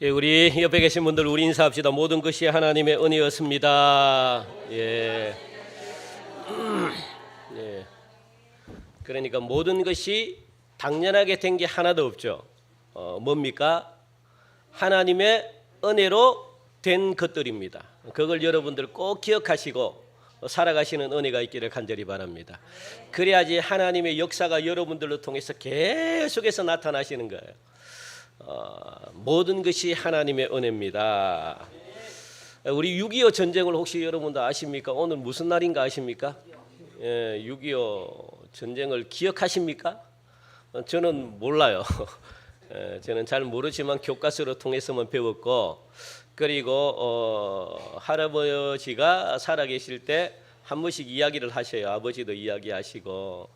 예, 우리 옆에 계신 분들 우리 인사합시다. 모든 것이 하나님의 은혜였습니다. 예. 예. 그러니까 모든 것이 당연하게 된 게 하나도 없죠. 뭡니까? 하나님의 은혜로 된 것들입니다. 그걸 여러분들 꼭 기억하시고 살아가시는 은혜가 있기를 간절히 바랍니다. 그래야지 하나님의 역사가 여러분들로 통해서 계속해서 나타나시는 거예요. 모든 것이 하나님의 은혜입니다. 우리 6.25 전쟁을 혹시 여러분도 아십니까? 오늘 무슨 날인가 아십니까? 6.25 전쟁을 기억하십니까? 저는 몰라요. 저는 잘 모르지만 교과서로 통해서만 배웠고, 그리고 할아버지가 살아계실 때 한 번씩 이야기를 하셔요. 아버지도 이야기하시고.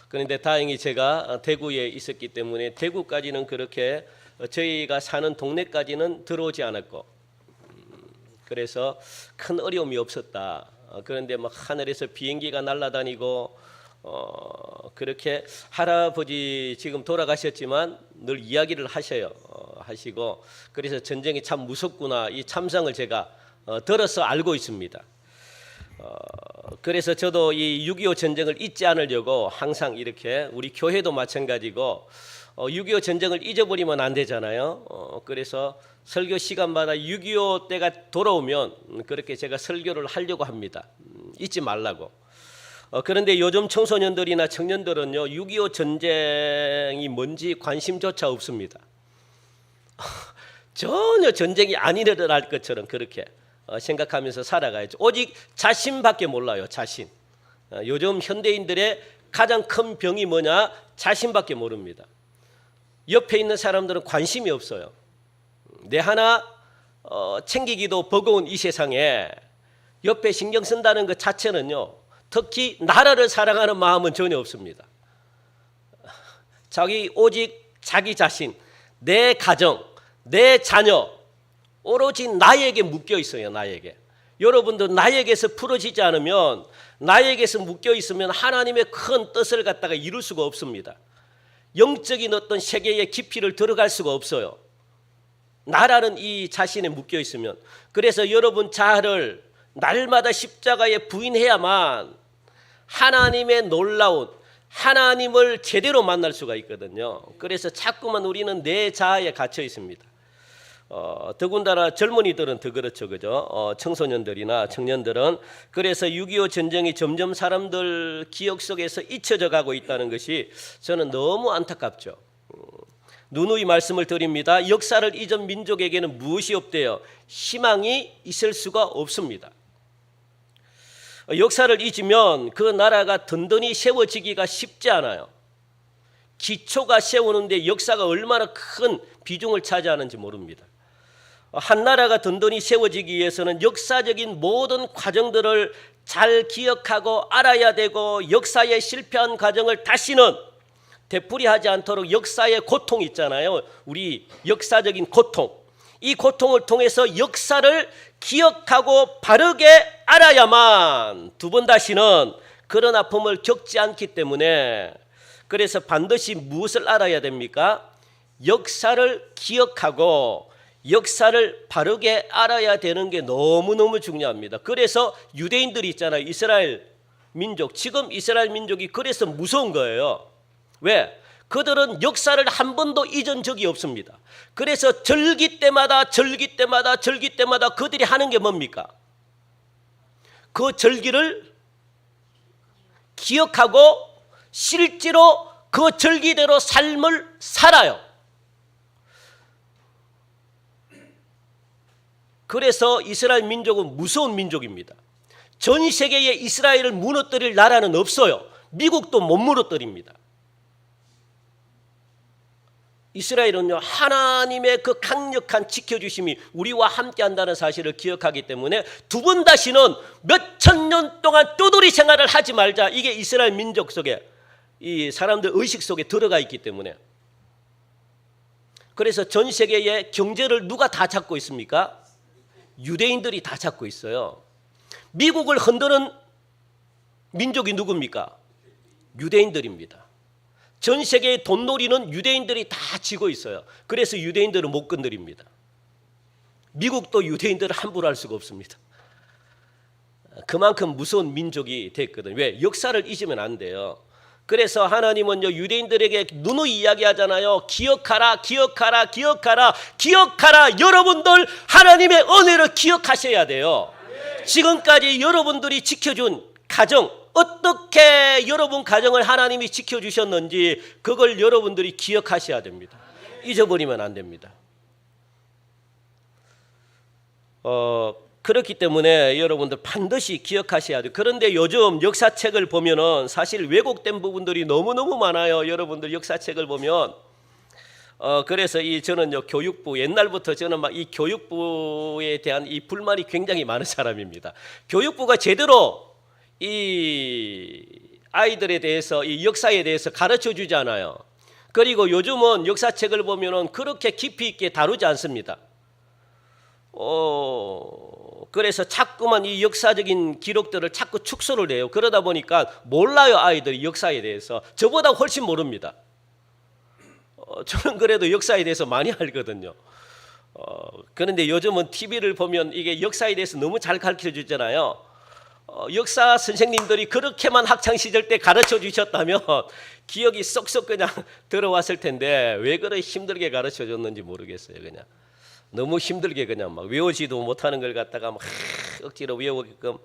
그런데 다행히 제가 대구에 있었기 때문에 대구까지는 그렇게 저희가 사는 동네까지는 들어오지 않았고, 그래서 큰 어려움이 없었다. 그런데 막 하늘에서 비행기가 날아다니고 그렇게 할아버지 지금 돌아가셨지만 늘 이야기를 하셔요. 하시고, 그래서 전쟁이 참 무섭구나, 이 참상을 제가 들어서 알고 있습니다. 그래서 저도 이 6.25 전쟁을 잊지 않으려고 항상 이렇게, 우리 교회도 마찬가지고 6.25 전쟁을 잊어버리면 안 되잖아요. 그래서 설교 시간마다 6.25 때가 돌아오면 그렇게 제가 설교를 하려고 합니다. 잊지 말라고. 그런데 요즘 청소년들이나 청년들은요, 6.25 전쟁이 뭔지 관심조차 없습니다. 전혀 전쟁이 안 일어날 것처럼 그렇게 생각하면서 살아가야죠. 오직 자신밖에 몰라요. 자신. 요즘 현대인들의 가장 큰 병이 뭐냐? 자신밖에 모릅니다. 옆에 있는 사람들은 관심이 없어요. 내 하나 챙기기도 버거운 이 세상에 옆에 신경 쓴다는 것 자체는요, 특히 나라를 사랑하는 마음은 전혀 없습니다. 오직 자기 자신, 내 가정, 내 자녀, 오로지 나에게 묶여 있어요. 나에게. 여러분도 나에게서 풀어지지 않으면, 나에게서 묶여 있으면 하나님의 큰 뜻을 갖다가 이룰 수가 없습니다. 영적인 어떤 세계의 깊이를 들어갈 수가 없어요. 나라는 이 자신에 묶여 있으면. 그래서 여러분 자아를 날마다 십자가에 부인해야만 하나님의 놀라운, 하나님을 제대로 만날 수가 있거든요. 그래서 자꾸만 우리는 내 자아에 갇혀 있습니다. 더군다나 젊은이들은 더 그렇죠, 그죠? 청소년들이나 청년들은. 그래서 6.25 전쟁이 점점 사람들 기억 속에서 잊혀져 가고 있다는 것이 저는 너무 안타깝죠. 누누이 말씀을 드립니다. 역사를 잊은 민족에게는 무엇이 없대요? 희망이 있을 수가 없습니다. 역사를 잊으면 그 나라가 든든히 세워지기가 쉽지 않아요. 기초가 세우는데 역사가 얼마나 큰 비중을 차지하는지 모릅니다. 한 나라가 든든히 세워지기 위해서는 역사적인 모든 과정들을 잘 기억하고 알아야 되고, 역사의 실패한 과정을 다시는 되풀이하지 않도록 역사의 고통이 있잖아요. 우리 역사적인 고통. 이 고통을 통해서 역사를 기억하고 바르게 알아야만 두 번 다시는 그런 아픔을 겪지 않기 때문에, 그래서 반드시 무엇을 알아야 됩니까? 역사를 기억하고 역사를 바르게 알아야 되는 게 너무너무 중요합니다. 그래서 유대인들이 있잖아요. 이스라엘 민족. 지금 이스라엘 민족이 그래서 무서운 거예요. 왜? 그들은 역사를 한 번도 잊은 적이 없습니다. 그래서 절기 때마다 그들이 하는 게 뭡니까? 그 절기를 기억하고 실제로 그 절기대로 삶을 살아요. 그래서 이스라엘 민족은 무서운 민족입니다. 전 세계에 이스라엘을 무너뜨릴 나라는 없어요. 미국도 못 무너뜨립니다. 이스라엘은요, 하나님의 그 강력한 지켜주심이 우리와 함께한다는 사실을 기억하기 때문에 두 번 다시는 몇천 년 동안 떠돌이 생활을 하지 말자. 이게 이스라엘 민족 속에, 이 사람들 의식 속에 들어가 있기 때문에. 그래서 전 세계의 경제를 누가 다 잡고 있습니까? 유대인들이 다 잡고 있어요. 미국을 흔드는 민족이 누굽니까? 유대인들입니다. 전 세계의 돈놀이는 유대인들이 다 쥐고 있어요. 그래서 유대인들은 못 건드립니다. 미국도 유대인들을 함부로 할 수가 없습니다. 그만큼 무서운 민족이 됐거든요. 왜? 역사를 잊으면 안 돼요. 그래서 하나님은요, 유대인들에게 누누이 이야기하잖아요. 기억하라, 기억하라, 기억하라, 기억하라. 여러분들 하나님의 은혜를 기억하셔야 돼요. 지금까지 여러분들이 지켜준 가정, 어떻게 여러분 가정을 하나님이 지켜주셨는지 그걸 여러분들이 기억하셔야 됩니다. 잊어버리면 안 됩니다. 그렇기 때문에 여러분들 반드시 기억하셔야 돼요. 그런데 요즘 역사책을 보면은 사실 왜곡된 부분들이 너무너무 많아요. 여러분들 역사책을 보면 그래서 저는요, 교육부, 옛날부터 저는 막 이 교육부에 대한 이 불만이 굉장히 많은 사람입니다. 교육부가 제대로 이 아이들에 대해서, 이 역사에 대해서 가르쳐 주지 않아요. 그리고 요즘은 역사책을 보면은 그렇게 깊이 있게 다루지 않습니다. 그래서 자꾸만 이 역사적인 기록들을 자꾸 축소를 해요. 그러다 보니까 몰라요, 아이들이 역사에 대해서. 저보다 훨씬 모릅니다. 저는 그래도 역사에 대해서 많이 알거든요. 그런데 요즘은 TV를 보면 이게 역사에 대해서 너무 잘 가르쳐 주잖아요. 역사 선생님들이 그렇게만 학창시절 때 가르쳐 주셨다면 기억이 쏙쏙 그냥 들어왔을 텐데 왜 그렇게 힘들게 가르쳐 줬는지 모르겠어요. 그냥 너무 힘들게 그냥 막 외우지도 못하는 걸 갖다가 막 억지로 외우게끔.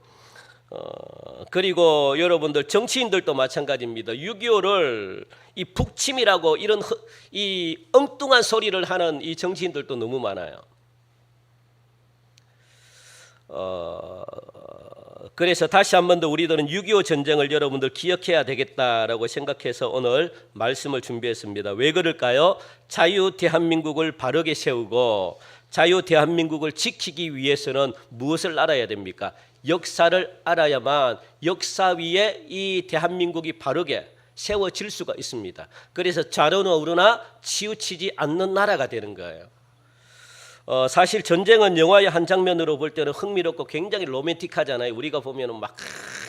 그리고 여러분들 정치인들도 마찬가지입니다. 6.25를 이 북침이라고 이런 이 엉뚱한 소리를 하는 이 정치인들도 너무 많아요. 그래서 다시 한 번 더 우리들은 6.25 전쟁을 여러분들 기억해야 되겠다라고 생각해서 오늘 말씀을 준비했습니다. 왜 그럴까요? 자유 대한민국을 바르게 세우고 자유 대한민국을 지키기 위해서는 무엇을 알아야 됩니까? 역사를 알아야만 역사 위에 이 대한민국이 바르게 세워질 수가 있습니다. 그래서 좌로나 우로나 치우치지 않는 나라가 되는 거예요. 사실 전쟁은 영화의 한 장면으로 볼 때는 흥미롭고 굉장히 로맨틱하잖아요. 우리가 보면은 막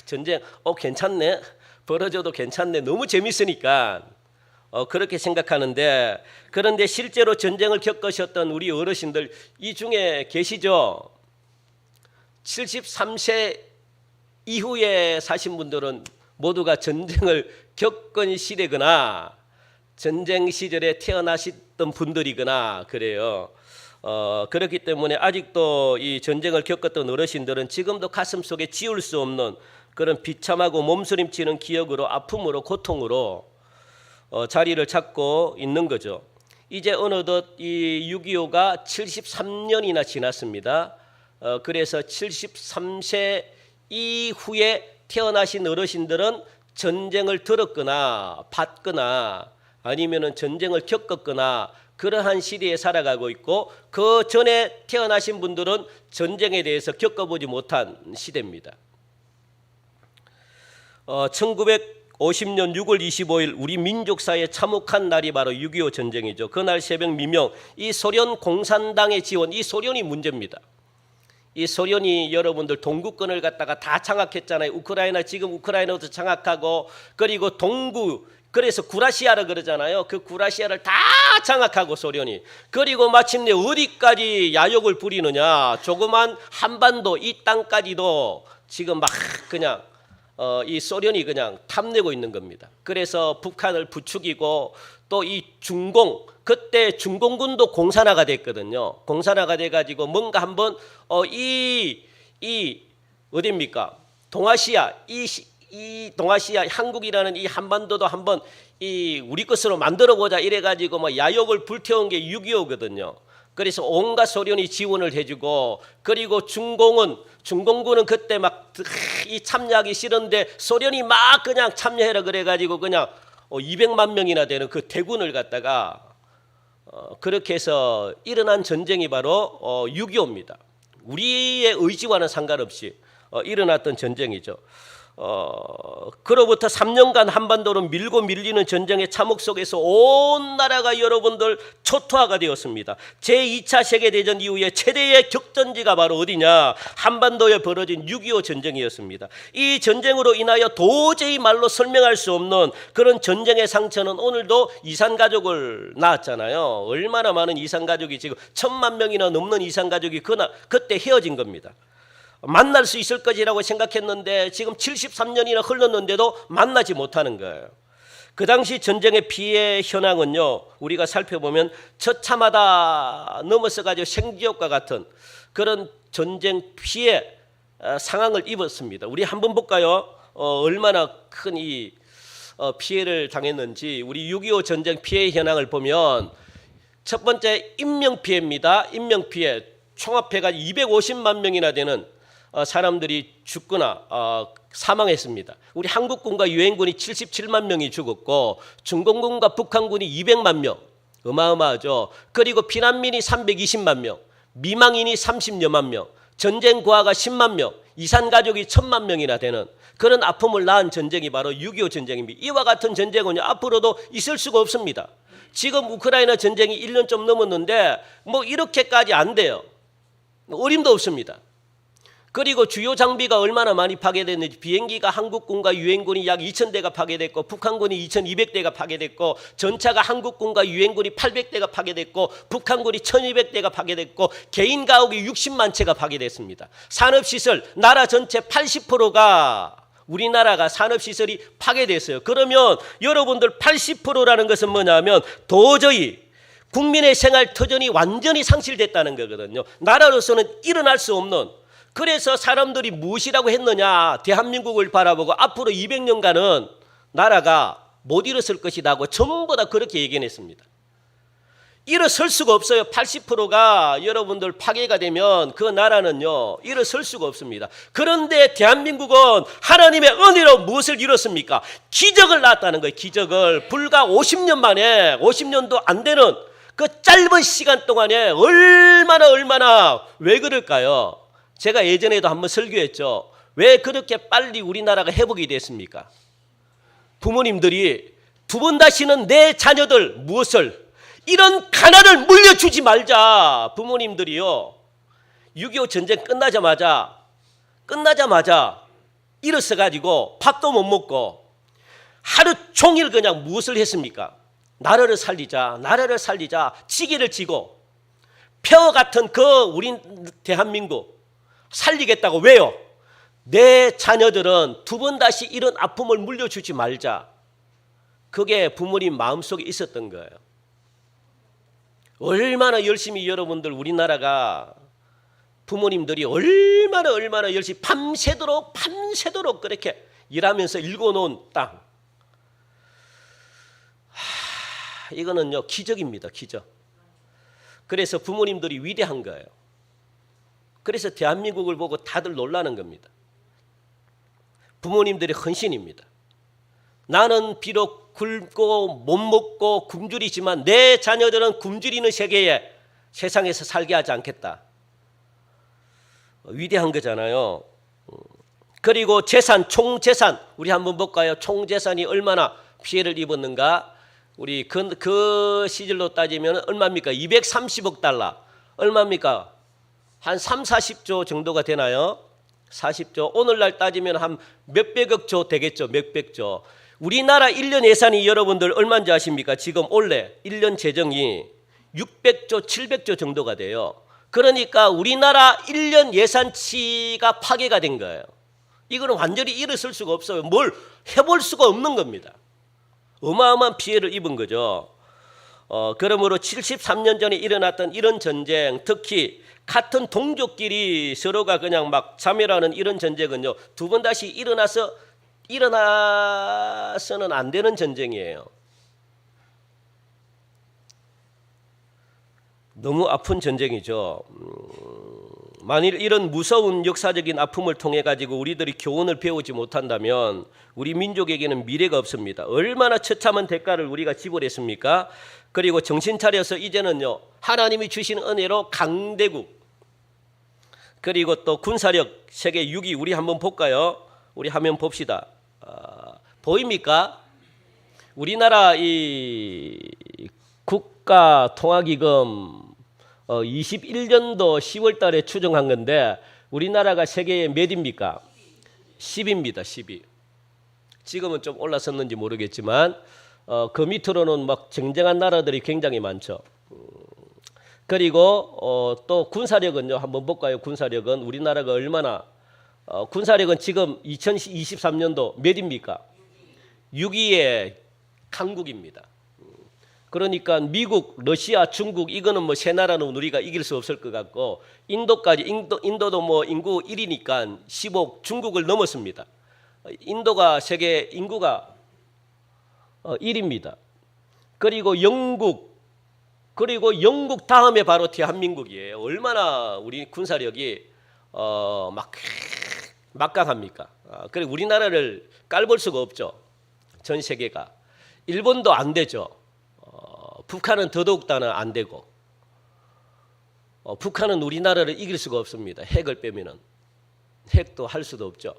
전쟁 괜찮네, 벌어져도 괜찮네, 너무 재밌으니까 그렇게 생각하는데, 그런데 실제로 전쟁을 겪으셨던 우리 어르신들 이 중에 계시죠? 73세 이후에 사신 분들은 모두가 전쟁을 겪은 시대거나 전쟁 시절에 태어나셨던 분들이거나 그래요. 그렇기 때문에 아직도 이 전쟁을 겪었던 어르신들은 지금도 가슴속에 지울 수 없는 그런 비참하고 몸부림치는 기억으로, 아픔으로, 고통으로 자리를 잡고 있는 거죠. 이제 어느덧 이 6.25가 73년이나 지났습니다. 그래서 73세 이후에 태어나신 어르신들은 전쟁을 들었거나 봤거나 아니면은 전쟁을 겪었거나 그러한 시대에 살아가고 있고, 그 전에 태어나신 분들은 전쟁에 대해서 겪어보지 못한 시대입니다. 1950년 6월 25일 우리 민족사에 참혹한 날이 바로 6.25 전쟁이죠. 그날 새벽 미명 이 소련 공산당의 지원, 이 소련이 문제입니다. 이 소련이 여러분들 동구권을 갖다가 다 장악했잖아요. 우크라이나, 지금 우크라이나도 장악하고, 그리고 동구, 그래서 구라시아라 그러잖아요. 그 구라시아를 다 장악하고 소련이, 그리고 마침내 어디까지 야욕을 부리느냐, 조그만 한반도 이 땅까지도 지금 막 그냥 이 소련이 그냥 탐내고 있는 겁니다. 그래서 북한을 부추기고, 또 이 중공, 그때 중공군도 공산화가 됐거든요. 공산화가 돼가지고 뭔가 한번 어디입니까? 동아시아, 이 동아시아, 한국이라는 이 한반도도 한번 이 우리 것으로 만들어 보자 이래가지고 뭐 야욕을 불태운 게 6.25거든요. 그래서 온갖 소련이 지원을 해주고, 그리고 중공군은 그때 막 이 참여하기 싫은데 소련이 막 그냥 참여해라 그래가지고 그냥 200만 명이나 되는 그 대군을 갖다가 그렇게 해서 일어난 전쟁이 바로 6.25입니다. 우리의 의지와는 상관없이 일어났던 전쟁이죠. 그로부터 3년간 한반도로 밀고 밀리는 전쟁의 참혹 속에서 온 나라가 여러분들 초토화가 되었습니다. 제2차 세계대전 이후에 최대의 격전지가 바로 어디냐? 한반도에 벌어진 6.25 전쟁이었습니다. 이 전쟁으로 인하여 도저히 말로 설명할 수 없는 그런 전쟁의 상처는 오늘도 이산가족을 낳았잖아요. 얼마나 많은 이산가족이 지금 1,000만 명이나 넘는 이산가족이 그때 헤어진 겁니다. 만날 수 있을 것이라고 생각했는데 지금 73년이나 흘렀는데도 만나지 못하는 거예요. 그 당시 전쟁의 피해 현황은요, 우리가 살펴보면 처참하다 넘어서가지고 생지옥과 같은 그런 전쟁 피해 상황을 입었습니다. 우리 한번 볼까요? 얼마나 큰 이 피해를 당했는지. 우리 6.25 전쟁 피해 현황을 보면 첫 번째 인명피해입니다. 인명피해 총합해가 250만 명이나 되는 사람들이 죽거나 사망했습니다. 우리 한국군과 유엔군이 77만 명이 죽었고 중공군과 북한군이 200만 명, 어마어마하죠. 그리고 피난민이 320만 명, 미망인이 30여만 명, 전쟁 고아가 10만 명, 이산가족이 1,000만 명이나 되는 그런 아픔을 낳은 전쟁이 바로 6.25 전쟁입니다. 이와 같은 전쟁은 앞으로도 있을 수가 없습니다. 지금 우크라이나 전쟁이 1년 좀 넘었는데 뭐 이렇게까지 안 돼요. 어림도 없습니다. 그리고 주요 장비가 얼마나 많이 파괴됐는지, 비행기가 한국군과 유엔군이 약 2,000대가 파괴됐고 북한군이 2,200대가 파괴됐고, 전차가 한국군과 유엔군이 800대가 파괴됐고 북한군이 1,200대가 파괴됐고, 개인 가옥이 60만 채가 파괴됐습니다. 산업시설 나라 전체 80%가 우리나라가 산업시설이 파괴됐어요. 그러면 여러분들 80%라는 것은 뭐냐면 도저히 국민의 생활 터전이 완전히 상실됐다는 거거든요. 나라로서는 일어날 수 없는. 그래서 사람들이 무엇이라고 했느냐? 대한민국을 바라보고 앞으로 200년간은 나라가 못 일어설 것이라고 전부 다 그렇게 예견했습니다. 일어설 수가 없어요. 80%가 여러분들 파괴가 되면 그 나라는요 일어설 수가 없습니다. 그런데 대한민국은 하나님의 은혜로 무엇을 이뤘습니까? 기적을 낳았다는 거예요. 기적을. 불과 50년 만에, 50년도 안 되는 그 짧은 시간 동안에 얼마나 왜 그럴까요? 제가 예전에도 한번 설교했죠. 왜 그렇게 빨리 우리나라가 회복이 됐습니까? 부모님들이 두 번 다시는 내 자녀들 무엇을, 이런 가난을 물려주지 말자. 부모님들이요 6.25 전쟁 끝나자마자 일어서 가지고 밥도 못 먹고 하루 종일 그냥 무엇을 했습니까? 나라를 살리자, 지기를 지고 폐허 같은 그 우리 대한민국 살리겠다고. 왜요? 내 자녀들은 두 번 다시 이런 아픔을 물려주지 말자. 그게 부모님 마음속에 있었던 거예요. 얼마나 열심히 여러분들 우리나라가 부모님들이 얼마나 열심히 밤새도록 그렇게 일하면서 일궈놓은 땅. 이거는요 기적입니다. 기적. 그래서 부모님들이 위대한 거예요. 그래서 대한민국을 보고 다들 놀라는 겁니다. 부모님들의 헌신입니다. 나는 비록 굶고 못 먹고 굶주리지만 내 자녀들은 굶주리는 세상에서 살게 하지 않겠다. 위대한 거잖아요. 그리고 재산, 총재산 우리 한번 볼까요? 총재산이 얼마나 피해를 입었는가? 우리 그 시절로 따지면 얼마입니까? 230억 달러. 얼마입니까? 한 3, 40조 정도가 되나요? 40조. 오늘날 따지면 한 몇백억 조 되겠죠. 몇백조. 우리나라 1년 예산이 여러분들 얼마인지 아십니까? 지금 올해 1년 재정이 600조, 700조 정도가 돼요. 그러니까 우리나라 1년 예산치가 파괴가 된 거예요. 이거는 완전히 일어설 수가 없어요. 뭘 해볼 수가 없는 겁니다. 어마어마한 피해를 입은 거죠. 그러므로 73년 전에 일어났던 이런 전쟁, 특히 같은 동족끼리 서로가 그냥 막 자멸하는 이런 전쟁은요 두 번 다시 일어나서는 안 되는 전쟁이에요. 너무 아픈 전쟁이죠. 만일 이런 무서운 역사적인 아픔을 통해 가지고 우리들이 교훈을 배우지 못한다면 우리 민족에게는 미래가 없습니다. 얼마나 처참한 대가를 우리가 지불했습니까? 그리고 정신 차려서 이제는요 하나님이 주신 은혜로 강대국, 그리고 또 군사력 세계 6위 우리 한번 볼까요? 우리 화면 봅시다. 보입니까? 우리나라 이 국가통화기금 21년도 10월 달에 추정한 건데 우리나라가 세계에 몇입니까? 10입니다. 10위. 지금은 좀 올라섰는지 모르겠지만 그 밑으로는 막 쟁쟁한 나라들이 굉장히 많죠. 그리고 또 군사력은요. 한번 볼까요? 군사력은 우리나라가 얼마나 군사력은 지금 2023년도 몇입니까? 6위의 강국입니다. 그러니까 미국, 러시아, 중국 이거는 뭐 세 나라는 우리가 이길 수 없을 것 같고 인도도 뭐 인구 1위니까 15 중국을 넘었습니다. 인도가 세계 인구가 1위입니다. 그리고 영국 다음에 바로 대한민국이에요. 얼마나 우리 군사력이 막강합니까? 그리고 우리나라를 깔볼 수가 없죠. 전 세계가. 일본도 안 되죠. 북한은 더더욱다는 안 되고 북한은 우리나라를 이길 수가 없습니다. 핵을 빼면은 핵도 할 수도 없죠.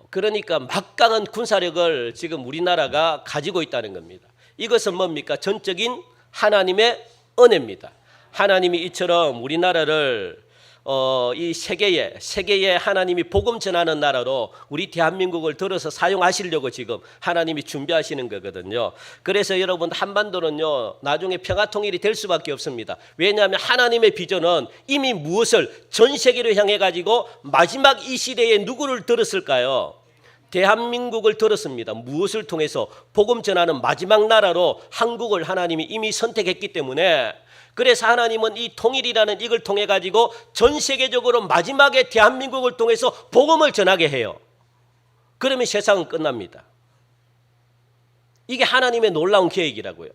그러니까 막강한 군사력을 지금 우리나라가 가지고 있다는 겁니다. 이것은 뭡니까? 전적인 하나님의 은혜입니다. 하나님이 이처럼 우리나라를 이 세계에 하나님이 복음 전하는 나라로 우리 대한민국을 들어서 사용하시려고 지금 하나님이 준비하시는 거거든요. 그래서 여러분 한반도는요 나중에 평화통일이 될 수밖에 없습니다. 왜냐하면 하나님의 비전은 이미 무엇을 전 세계로 향해 가지고 마지막 이 시대에 누구를 들었을까요? 대한민국을 들었습니다. 무엇을 통해서? 복음 전하는 마지막 나라로 한국을 하나님이 이미 선택했기 때문에 그래서 하나님은 이 통일이라는 이걸 통해 가지고 전 세계적으로 마지막에 대한민국을 통해서 복음을 전하게 해요. 그러면 세상은 끝납니다. 이게 하나님의 놀라운 계획이라고요.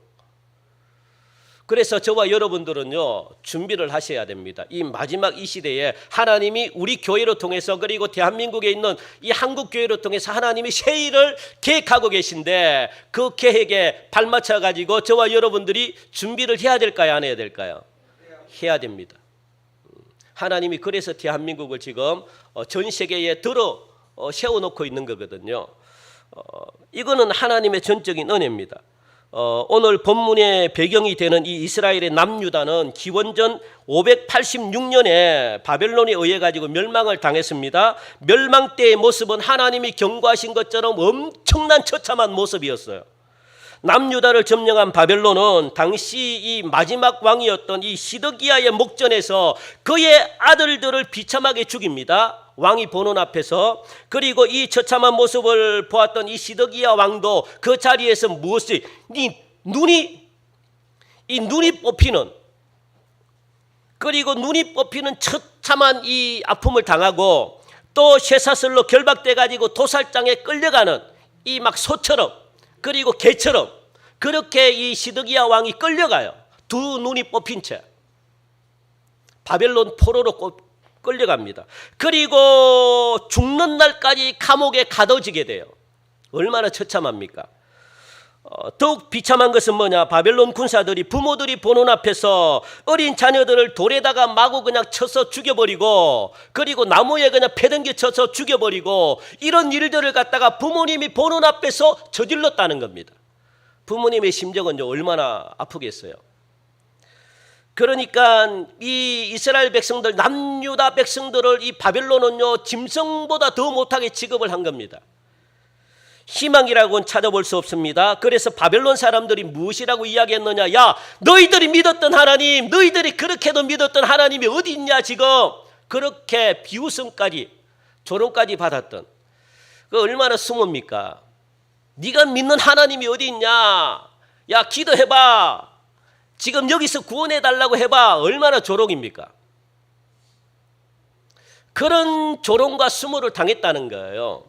그래서 저와 여러분들은요 준비를 하셔야 됩니다. 이 마지막 이 시대에 하나님이 우리 교회로 통해서 그리고 대한민국에 있는 이 한국 교회로 통해서 하나님이 새 일을 계획하고 계신데 그 계획에 발맞춰 가지고 저와 여러분들이 준비를 해야 될까요? 안 해야 될까요? 해야 됩니다. 하나님이 그래서 대한민국을 지금 전 세계에 들어 세워놓고 있는 거거든요. 이거는 하나님의 전적인 은혜입니다. 오늘 본문의 배경이 되는 이 이스라엘의 남유다는 기원전 586년에 바벨론에 의해 가지고 멸망을 당했습니다. 멸망 때의 모습은 하나님이 경고하신 것처럼 엄청난 처참한 모습이었어요. 남유다를 점령한 바벨론은 당시 이 마지막 왕이었던 이 시드기야의 목전에서 그의 아들들을 비참하게 죽입니다. 왕이 보는 앞에서. 그리고 이 처참한 모습을 보았던 이 시드기야 왕도 그 자리에서 무엇이 눈이 뽑히는 그리고 눈이 뽑히는 처참한 이 아픔을 당하고 또 쇠사슬로 결박돼 가지고 도살장에 끌려가는 이 막 소처럼 그리고 개처럼 그렇게 이 시드기야 왕이 끌려가요. 두 눈이 뽑힌 채 바벨론 포로로 끌려갑니다. 그리고 죽는 날까지 감옥에 가둬지게 돼요. 얼마나 처참합니까? 더욱 비참한 것은 뭐냐? 바벨론 군사들이 부모들이 보는 앞에서 어린 자녀들을 돌에다가 마구 그냥 쳐서 죽여버리고 그리고 나무에 그냥 패등기 쳐서 죽여버리고 이런 일들을 갖다가 부모님이 보는 앞에서 저질렀다는 겁니다. 부모님의 심정은 얼마나 아프겠어요. 그러니까 이 이스라엘 백성들 남유다 백성들을 이 바벨론은요 짐승보다 더 못하게 취급을 한 겁니다. 희망이라고는 찾아볼 수 없습니다. 그래서 바벨론 사람들이 무엇이라고 이야기했느냐? 야, 너희들이 믿었던 하나님, 너희들이 그렇게도 믿었던 하나님이 어디 있냐 지금? 그렇게 비웃음까지 조롱까지 받았던 그 얼마나 숨읍니까? 네가 믿는 하나님이 어디 있냐? 야, 기도해봐. 지금 여기서 구원해달라고 해봐. 얼마나 조롱입니까? 그런 조롱과 수모를 당했다는 거예요.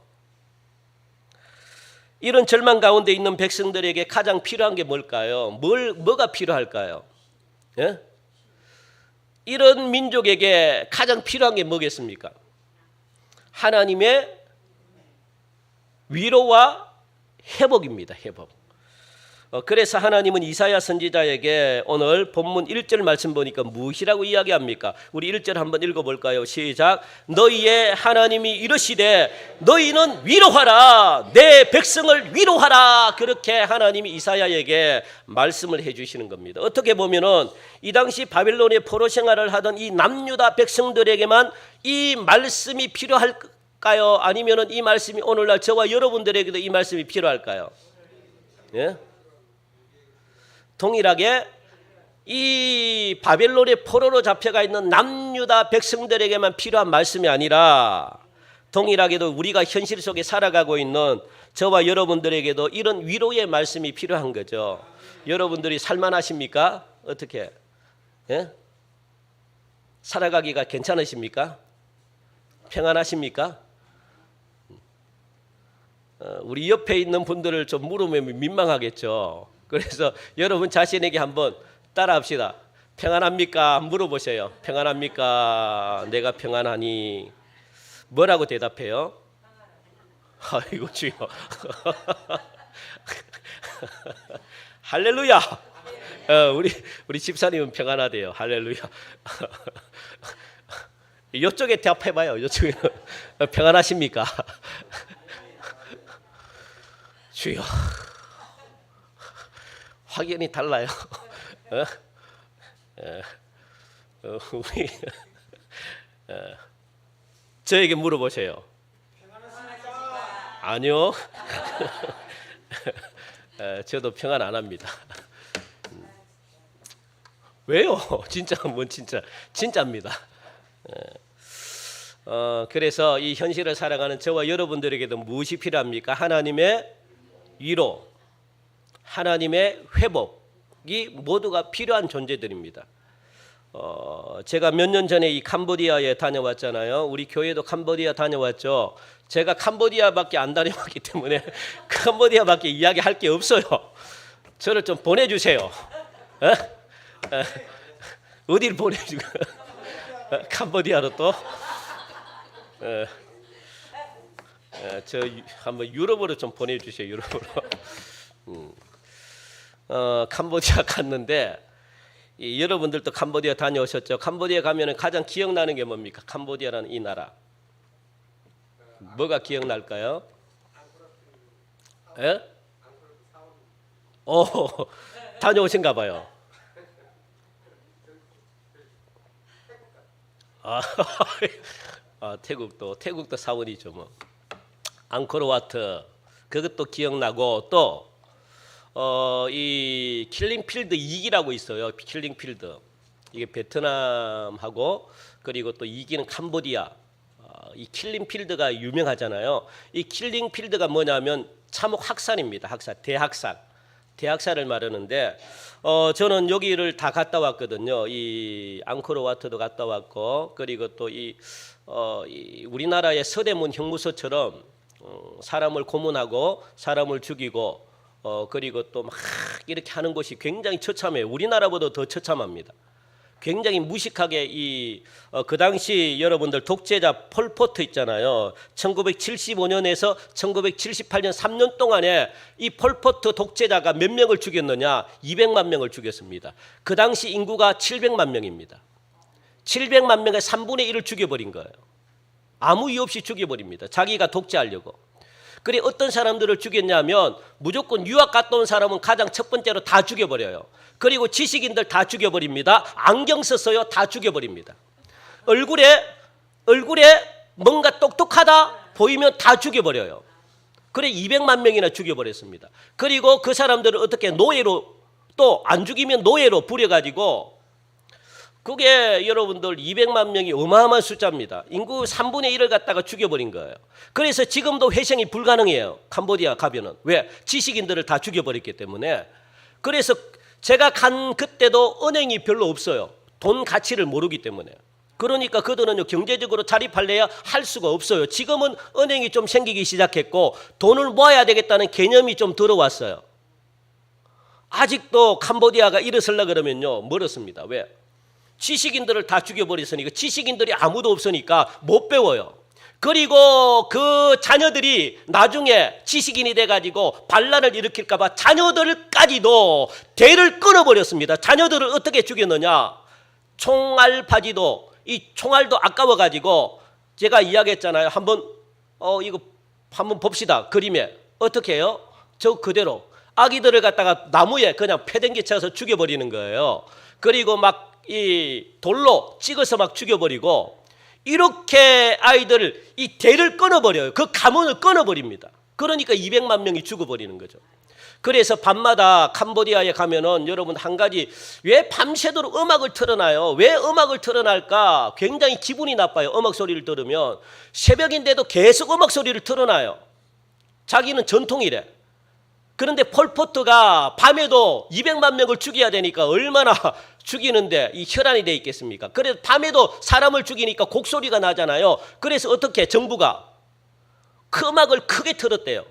이런 절망 가운데 있는 백성들에게 가장 필요한 게 뭘까요? 뭐가 필요할까요? 예? 이런 민족에게 가장 필요한 게 뭐겠습니까? 하나님의 위로와 회복입니다. 회복. 그래서 하나님은 이사야 선지자에게 오늘 본문 1절 말씀 보니까 무엇이라고 이야기합니까? 우리 1절 한번 읽어볼까요? 시작. 너희의 하나님이 이르시되 너희는 위로하라, 내 백성을 위로하라. 그렇게 하나님이 이사야에게 말씀을 해주시는 겁니다. 어떻게 보면은 이 당시 바벨론의 포로 생활을 하던 이 남유다 백성들에게만 이 말씀이 필요할까요? 아니면은 이 말씀이 오늘날 저와 여러분들에게도 이 말씀이 필요할까요? 예? 동일하게 이 바벨론의 포로로 잡혀가 있는 남유다 백성들에게만 필요한 말씀이 아니라 동일하게도 우리가 현실 속에 살아가고 있는 저와 여러분들에게도 이런 위로의 말씀이 필요한 거죠. 여러분들이 살만하십니까? 어떻게? 예? 살아가기가 괜찮으십니까? 평안하십니까? 우리 옆에 있는 분들을 좀 물으면 민망하겠죠. 그래서 여러분 자신에게 한번 따라합시다. 평안합니까? 물어보세요. 평안합니까? 내가 평안하니. 뭐라고 대답해요? 아이고 주여. 할렐루야. 우리 집사님은 평안하대요. 할렐루야. 이쪽에 대답해봐요. 이쪽에 평안하십니까? 주여. 확연히 달라요. 우리 저에게 물어보세요. 아니요. 저도 평안 안 합니다. 왜요? 진짜 진짜입니다. 그래서 이 현실을 살아가는 저와 여러분들에게도 무엇이 필요합니까? 하나님의 위로, 하나님의 회복이 모두가 필요한 존재들입니다. 제가 몇 년 전에 이 캄보디아에 다녀왔잖아요. 우리 교회도 캄보디아 다녀왔죠. 제가 캄보디아밖에 안 다녀왔기 때문에 캄보디아밖에 이야기할 게 없어요. 저를 좀 보내주세요. 어디를 보내주고? 캄보디아로 또? 저 한번 유럽으로 좀 보내주세요. 유럽으로. 캄보디아 갔는데 여러분들도 캄보디아 다녀오셨죠? 캄보디아 가면은 가장 기억나는 게 뭡니까? 캄보디아라는 이 나라. 뭐가 기억날까요? 예? 다녀오신가 봐요. 태국도 사원이죠 뭐. 앙코르와트 그것도 기억나고 또 이 킬링필드 2기라고 있어요. 킬링필드 이게 베트남하고 그리고 또 2기는 캄보디아. 이 킬링필드가 유명하잖아요. 이 킬링필드가 뭐냐면 참혹 학살입니다. 학살, 대학살을 말하는데 저는 여기를 다 갔다 왔거든요. 이 앙코르와트도 갔다 왔고 그리고 또 이 우리나라의 서대문 형무소처럼 사람을 고문하고 사람을 죽이고 그리고 또 막 이렇게 하는 곳이 굉장히 처참해요. 우리나라보다 더 처참합니다. 굉장히 무식하게 그 당시 여러분들 독재자 폴포트 있잖아요. 1975년에서 1978년 3년 동안에 이 폴포트 독재자가 몇 명을 죽였느냐? 200만 명을 죽였습니다. 그 당시 인구가 700만 명입니다. 700만 명의 3분의 1을 죽여버린 거예요. 아무 이유 없이 죽여버립니다. 자기가 독재하려고. 그래 어떤 사람들을 죽였냐면 무조건 유학 갔다 온 사람은 가장 첫 번째로 다 죽여버려요. 그리고 지식인들 다 죽여버립니다. 안경 썼어요. 다 죽여버립니다. 얼굴에 뭔가 똑똑하다 보이면 다 죽여버려요. 그래 200만 명이나 죽여버렸습니다. 그리고 그 사람들을 어떻게 노예로 또 안 죽이면 노예로 부려가지고 그게 여러분들 200만 명이 어마어마한 숫자입니다. 인구 3분의 1을 갖다가 죽여버린 거예요. 그래서 지금도 회생이 불가능해요. 캄보디아 가면은. 왜? 지식인들을 다 죽여버렸기 때문에. 그래서 제가 간 그때도 은행이 별로 없어요. 돈 가치를 모르기 때문에. 그러니까 그들은 경제적으로 자립할래야 할 수가 없어요. 지금은 은행이 좀 생기기 시작했고 돈을 모아야 되겠다는 개념이 좀 들어왔어요. 아직도 캄보디아가 일어서려 그러면요 멀었습니다. 왜? 지식인들을 다 죽여버렸으니까 지식인들이 아무도 없으니까 못 배워요. 그리고 그 자녀들이 나중에 지식인이 돼가지고 반란을 일으킬까 봐 자녀들까지도 대를 끊어버렸습니다. 자녀들을 어떻게 죽였느냐? 총알바지도, 이 총알도 아까워가지고 제가 이야기했잖아요. 이거 한번 봅시다. 그림에 어떻게 해요? 저 그대로 아기들을 갖다가 나무에 그냥 패댕기 쳐서 죽여버리는 거예요. 그리고 막 이 돌로 찍어서 막 죽여버리고, 이렇게 아이들을 이 대를 끊어버려요. 그 가문을 끊어버립니다. 그러니까 200만 명이 죽어버리는 거죠. 그래서 밤마다 캄보디아에 가면은 여러분 한 가지, 왜 밤새도록 음악을 틀어놔요? 왜 음악을 틀어날까? 굉장히 기분이 나빠요. 음악 소리를 들으면. 새벽인데도 계속 음악 소리를 틀어놔요. 자기는 전통이래. 그런데 폴포트가 밤에도 200만 명을 죽여야 되니까 얼마나 죽이는데 이 혈안이 돼 있겠습니까? 그래서 밤에도 사람을 죽이니까 곡소리가 나잖아요. 그래서 어떻게 정부가 그 음악을 크게 틀었대요.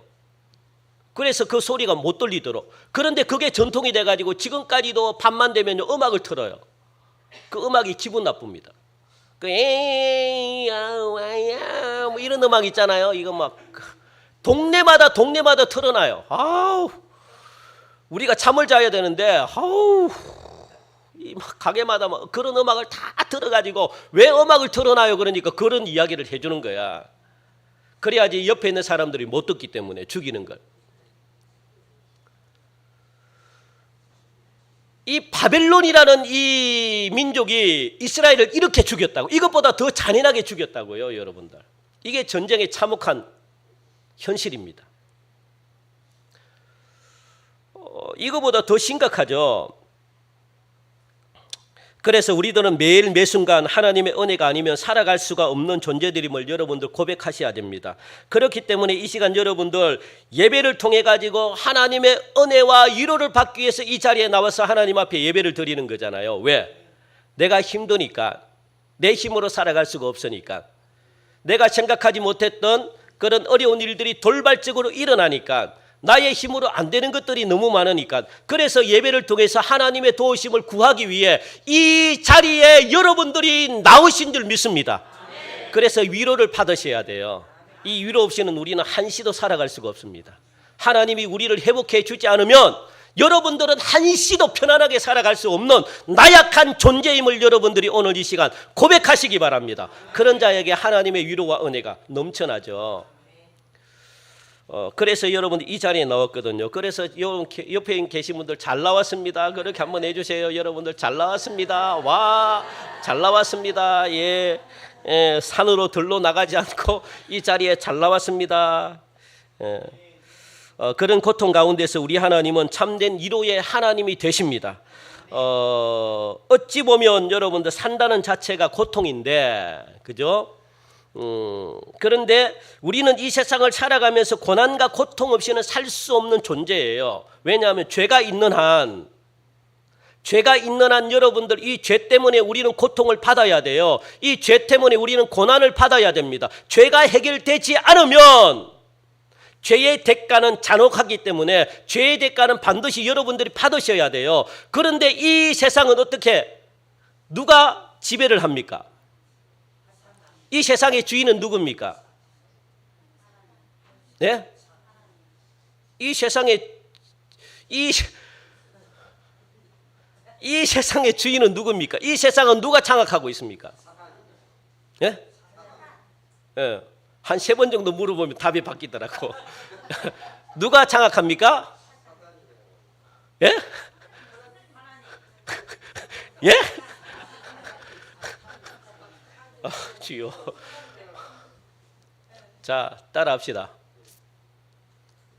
그래서 그 소리가 못 들리도록. 그런데 그게 전통이 돼가지고 지금까지도 밤만 되면 음악을 틀어요. 그 음악이 기분 나쁩니다. 그 에이야와야 뭐 이런 음악 있잖아요. 이거 막 동네마다 틀어놔요. 아우, 우리가 잠을 자야 되는데 아우, 이 막 가게마다 막 그런 음악을 다 틀어가지고 왜 음악을 틀어놔요? 그러니까 그런 이야기를 해주는 거야. 그래야지 옆에 있는 사람들이 못 듣기 때문에 죽이는 걸. 이 바벨론이라는 이 민족이 이스라엘을 이렇게 죽였다고, 이것보다 더 잔인하게 죽였다고요, 여러분들. 이게 전쟁의 참혹한 현실입니다. 이거보다 더 심각하죠. 그래서 우리들은 매일 매순간 하나님의 은혜가 아니면 살아갈 수가 없는 존재들임을 여러분들 고백하셔야 됩니다. 그렇기 때문에 이 시간 여러분들 예배를 통해 가지고 하나님의 은혜와 위로를 받기 위해서 이 자리에 나와서 하나님 앞에 예배를 드리는 거잖아요. 왜? 내가 힘드니까, 내 힘으로 살아갈 수가 없으니까, 내가 생각하지 못했던 그런 어려운 일들이 돌발적으로 일어나니까, 나의 힘으로 안 되는 것들이 너무 많으니까, 그래서 예배를 통해서 하나님의 도우심을 구하기 위해 이 자리에 여러분들이 나오신 줄 믿습니다. 그래서 위로를 받으셔야 돼요. 이 위로 없이는 우리는 한시도 살아갈 수가 없습니다. 하나님이 우리를 회복해 주지 않으면 여러분들은 한시도 편안하게 살아갈 수 없는 나약한 존재임을 여러분들이 오늘 이 시간 고백하시기 바랍니다. 그런 자에게 하나님의 위로와 은혜가 넘쳐나죠. 그래서 여러분들 이 자리에 나왔거든요. 그래서 옆에 계신 분들 잘 나왔습니다. 그렇게 한번 해주세요. 여러분들 잘 나왔습니다. 와, 잘 나왔습니다. 예, 산으로 들러 나가지 않고 이 자리에 잘 나왔습니다. 그런 고통 가운데서 우리 하나님은 참된 위로의 하나님이 되십니다. 어찌 보면 여러분들 산다는 자체가 고통인데, 그죠? 그런데 우리는 이 세상을 살아가면서 고난과 고통 없이는 살 수 없는 존재예요. 왜냐하면 죄가 있는 한 여러분들, 이 죄 때문에 우리는 고통을 받아야 돼요. 이 죄 때문에 우리는 고난을 받아야 됩니다. 죄가 해결되지 않으면 죄의 대가는 잔혹하기 때문에 죄의 대가는 반드시 여러분들이 받으셔야 돼요. 그런데 이 세상은 어떻게, 누가 지배를 합니까? 이 세상의 주인은 누굽니까? 네? 이 세상의 주인은 누굽니까? 이 세상은 누가 장악하고 있습니까? 예? 예. 한 3번 정도 물어보면 답이 바뀌더라고. 누가 장악합니까? 예? 예? 주여. 자, 따라합시다.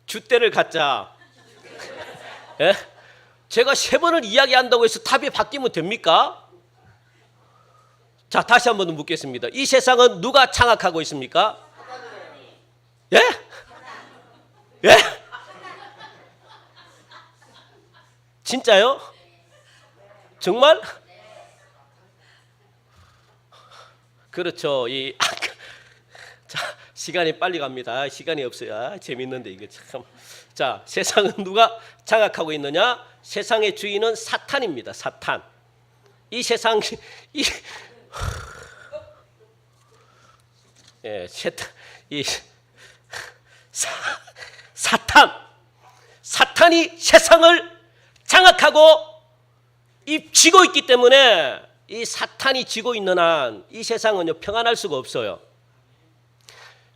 줏대를 갖자. 예? 제가 3번을 이야기한다고 해서 답이 바뀌면 됩니까? 자, 다시 한 번 묻겠습니다. 이 세상은 누가 장악하고 있습니까? 예? 예? 진짜요? 정말? 그렇죠. 자, 시간이 빨리 갑니다. 시간이 없어야 재밌는데 이게 참. 자, 세상은 누가 장악하고 있느냐? 세상의 주인은 사탄입니다. 사탄. 이 세상 예, 이 사탄이 세상을 장악하고 쥐고 있기 때문에 이 사탄이 쥐고 있는 한 이 세상은요 평안할 수가 없어요.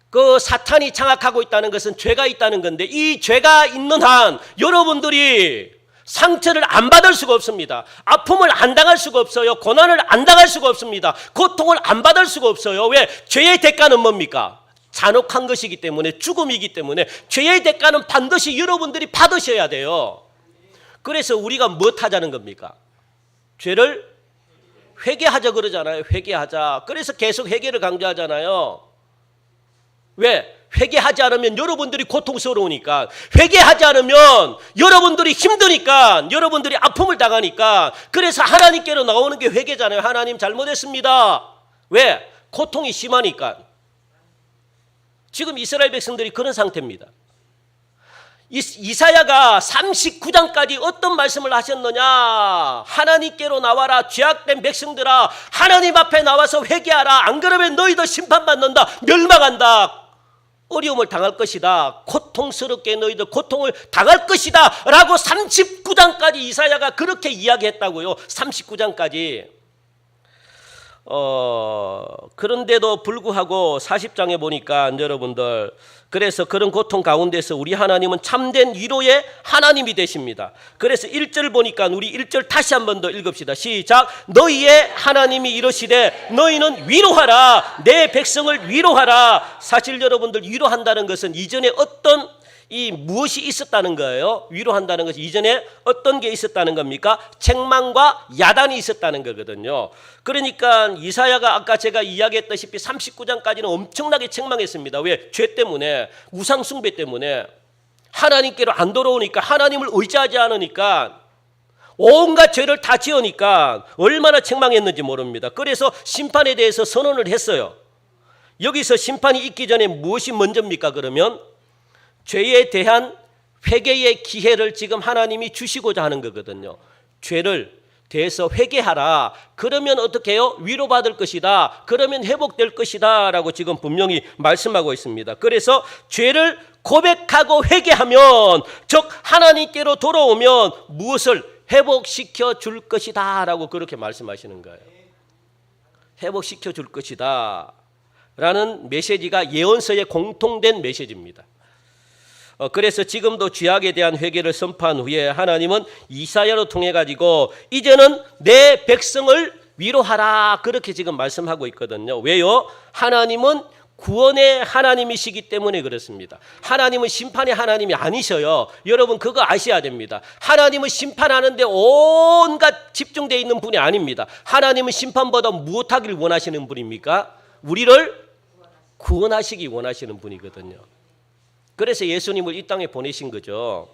그 사탄이 장악하고 있다는 것은 죄가 있다는 건데 이 죄가 있는 한 여러분들이 상처를 안 받을 수가 없습니다. 아픔을 안 당할 수가 없어요. 고난을 안 당할 수가 없습니다. 고통을 안 받을 수가 없어요. 왜? 죄의 대가는 뭡니까? 잔혹한 것이기 때문에, 죽음이기 때문에 죄의 대가는 반드시 여러분들이 받으셔야 돼요. 그래서 우리가 뭐 하자는 겁니까? 죄를 회개하자 그러잖아요. 회개하자. 그래서 계속 회개를 강조하잖아요. 왜? 회개하지 않으면 여러분들이 고통스러우니까, 회개하지 않으면 여러분들이 힘드니까, 여러분들이 아픔을 당하니까, 그래서 하나님께로 나오는 게 회개잖아요. 하나님 잘못했습니다. 왜? 고통이 심하니까. 지금 이스라엘 백성들이 그런 상태입니다. 이사야가 39장까지 어떤 말씀을 하셨느냐? 하나님께로 나와라, 죄악된 백성들아, 하나님 앞에 나와서 회개하라. 안 그러면 너희도 심판받는다, 멸망한다, 어려움을 당할 것이다, 고통스럽게 너희들 고통을 당할 것이다 라고 39장까지 이사야가 그렇게 이야기했다고요. 39장까지. 그런데도 불구하고 40장에 보니까 여러분들, 그래서 그런 고통 가운데서 우리 하나님은 참된 위로의 하나님이 되십니다. 그래서 1절 보니까 우리 1절 다시 한 번 더 읽읍시다. 시작. 너희의 하나님이 이르시되 너희는 위로하라, 내 백성을 위로하라. 사실 여러분들, 위로한다는 것은 이전에 어떤 무엇이 있었다는 거예요. 위로한다는 것이 이전에 어떤 게 있었다는 겁니까? 책망과 야단이 있었다는 거거든요. 그러니까 이사야가 아까 제가 이야기했다시피 39장까지는 엄청나게 책망했습니다. 왜? 죄 때문에, 우상 숭배 때문에, 하나님께로 안 돌아오니까, 하나님을 의지하지 않으니까, 온갖 죄를 다 지으니까 얼마나 책망했는지 모릅니다. 그래서 심판에 대해서 선언을 했어요. 여기서 심판이 있기 전에 무엇이 먼저입니까? 그러면 죄에 대한 회개의 기회를 지금 하나님이 주시고자 하는 거거든요. 죄를 대해서 회개하라. 그러면 어떻게 해요? 위로받을 것이다. 그러면 회복될 것이다 라고 지금 분명히 말씀하고 있습니다. 그래서 죄를 고백하고 회개하면, 즉 하나님께로 돌아오면 무엇을 회복시켜 줄 것이다 라고 그렇게 말씀하시는 거예요. 회복시켜 줄 것이다 라는 메시지가 예언서의 공통된 메시지입니다. 그래서 지금도 죄악에 대한 회개를 선포한 후에 하나님은 이사야로 통해 가지고 이제는 내 백성을 위로하라, 그렇게 지금 말씀하고 있거든요. 왜요? 하나님은 구원의 하나님이시기 때문에 그렇습니다. 하나님은 심판의 하나님이 아니셔요. 여러분 그거 아셔야 됩니다. 하나님은 심판하는데 온갖 집중되어 있는 분이 아닙니다. 하나님은 심판보다 무엇하기를 원하시는 분입니까? 우리를 구원하시기 원하시는 분이거든요. 그래서 예수님을 이 땅에 보내신 거죠.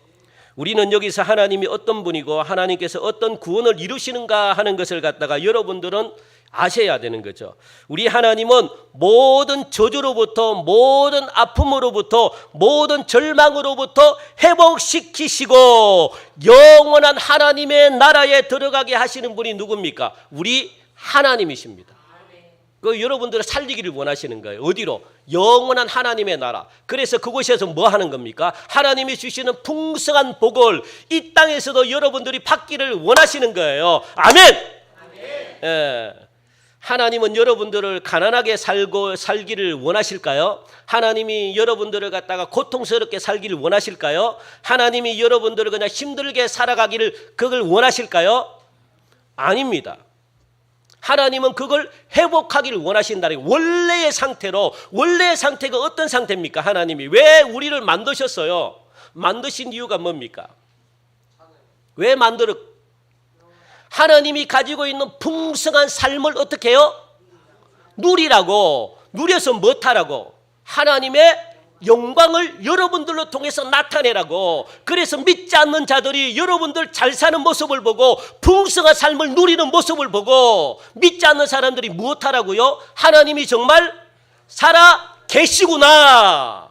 우리는 여기서 하나님이 어떤 분이고 하나님께서 어떤 구원을 이루시는가 하는 것을 갖다가 여러분들은 아셔야 되는 거죠. 우리 하나님은 모든 저주로부터, 모든 아픔으로부터, 모든 절망으로부터 회복시키시고 영원한 하나님의 나라에 들어가게 하시는 분이 누굽니까? 우리 하나님이십니다. 그 여러분들을 살리기를 원하시는 거예요. 어디로? 영원한 하나님의 나라. 그래서 그곳에서 뭐 하는 겁니까? 하나님이 주시는 풍성한 복을 이 땅에서도 여러분들이 받기를 원하시는 거예요. 아멘. 예. 하나님은 여러분들을 가난하게 살기를 원하실까요? 하나님이 여러분들을 갖다가 고통스럽게 살기를 원하실까요? 하나님이 여러분들을 그냥 힘들게 살아가기를 그걸 원하실까요? 아닙니다. 하나님은 그걸 회복하기를 원하신다는 거예요. 원래의 상태로. 원래의 상태가 어떤 상태입니까? 하나님이 왜 우리를 만드셨어요? 만드신 이유가 뭡니까? 왜 하나님이 가지고 있는 풍성한 삶을 어떻게 해요? 누리라고. 누려서 뭐하라고? 하나님의 영광을 여러분들로 통해서 나타내라고. 그래서 믿지 않는 자들이 여러분들 잘 사는 모습을 보고, 풍성한 삶을 누리는 모습을 보고, 믿지 않는 사람들이 무엇하라고요? 하나님이 정말 살아 계시구나.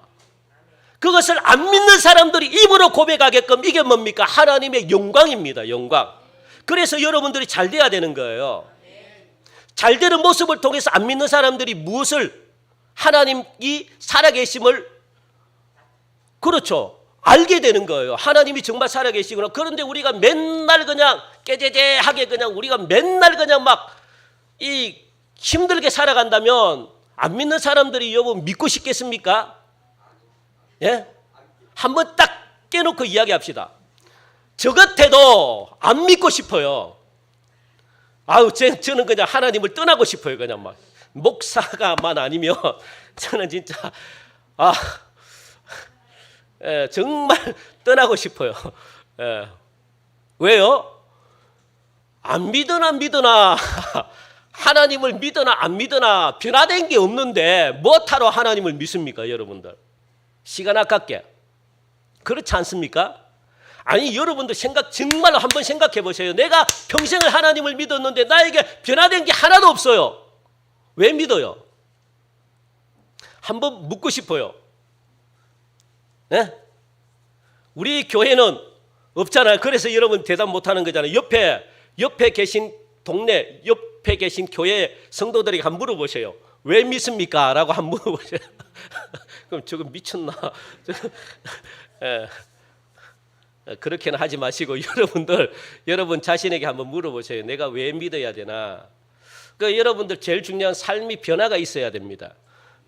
그것을 안 믿는 사람들이 입으로 고백하게끔, 이게 뭡니까? 하나님의 영광입니다. 영광. 그래서 여러분들이 잘 돼야 되는 거예요. 잘 되는 모습을 통해서 안 믿는 사람들이 무엇을 하나님이 살아계심을, 그렇죠, 알게 되는 거예요. 하나님이 정말 살아계시구나. 그런데 우리가 맨날 그냥 깨재재하게 그냥 우리가 맨날 그냥 막 이 힘들게 살아간다면 안 믿는 사람들이 여러분 믿고 싶겠습니까? 예? 한번 딱 깨놓고 이야기합시다. 저 같아도 안 믿고 싶어요. 저는 그냥 하나님을 떠나고 싶어요. 그냥 막 목사가만 아니면 저는 진짜 정말 떠나고 싶어요. 왜요? 안 믿으나 하나님을 믿으나 안 믿으나 변화된 게 없는데 뭐하러 하나님을 믿습니까, 여러분들? 시간 아깝게. 그렇지 않습니까? 아니, 여러분들 정말로 한번 생각해 보세요. 내가 평생을 하나님을 믿었는데 나에게 변화된 게 하나도 없어요. 왜 믿어요? 한번 묻고 싶어요. 네? 우리 교회는 없잖아요. 그래서 여러분 대답 못하는 거잖아요. 옆에 계신 동네, 옆에 계신 교회 성도들에게 한번 물어보세요. 왜 믿습니까? 라고 한번 물어보세요. 그럼 저거 미쳤나? 그렇게는 하지 마시고 여러분 자신에게 한번 물어보세요. 내가 왜 믿어야 되나? 여러분들 제일 중요한 삶이 변화가 있어야 됩니다.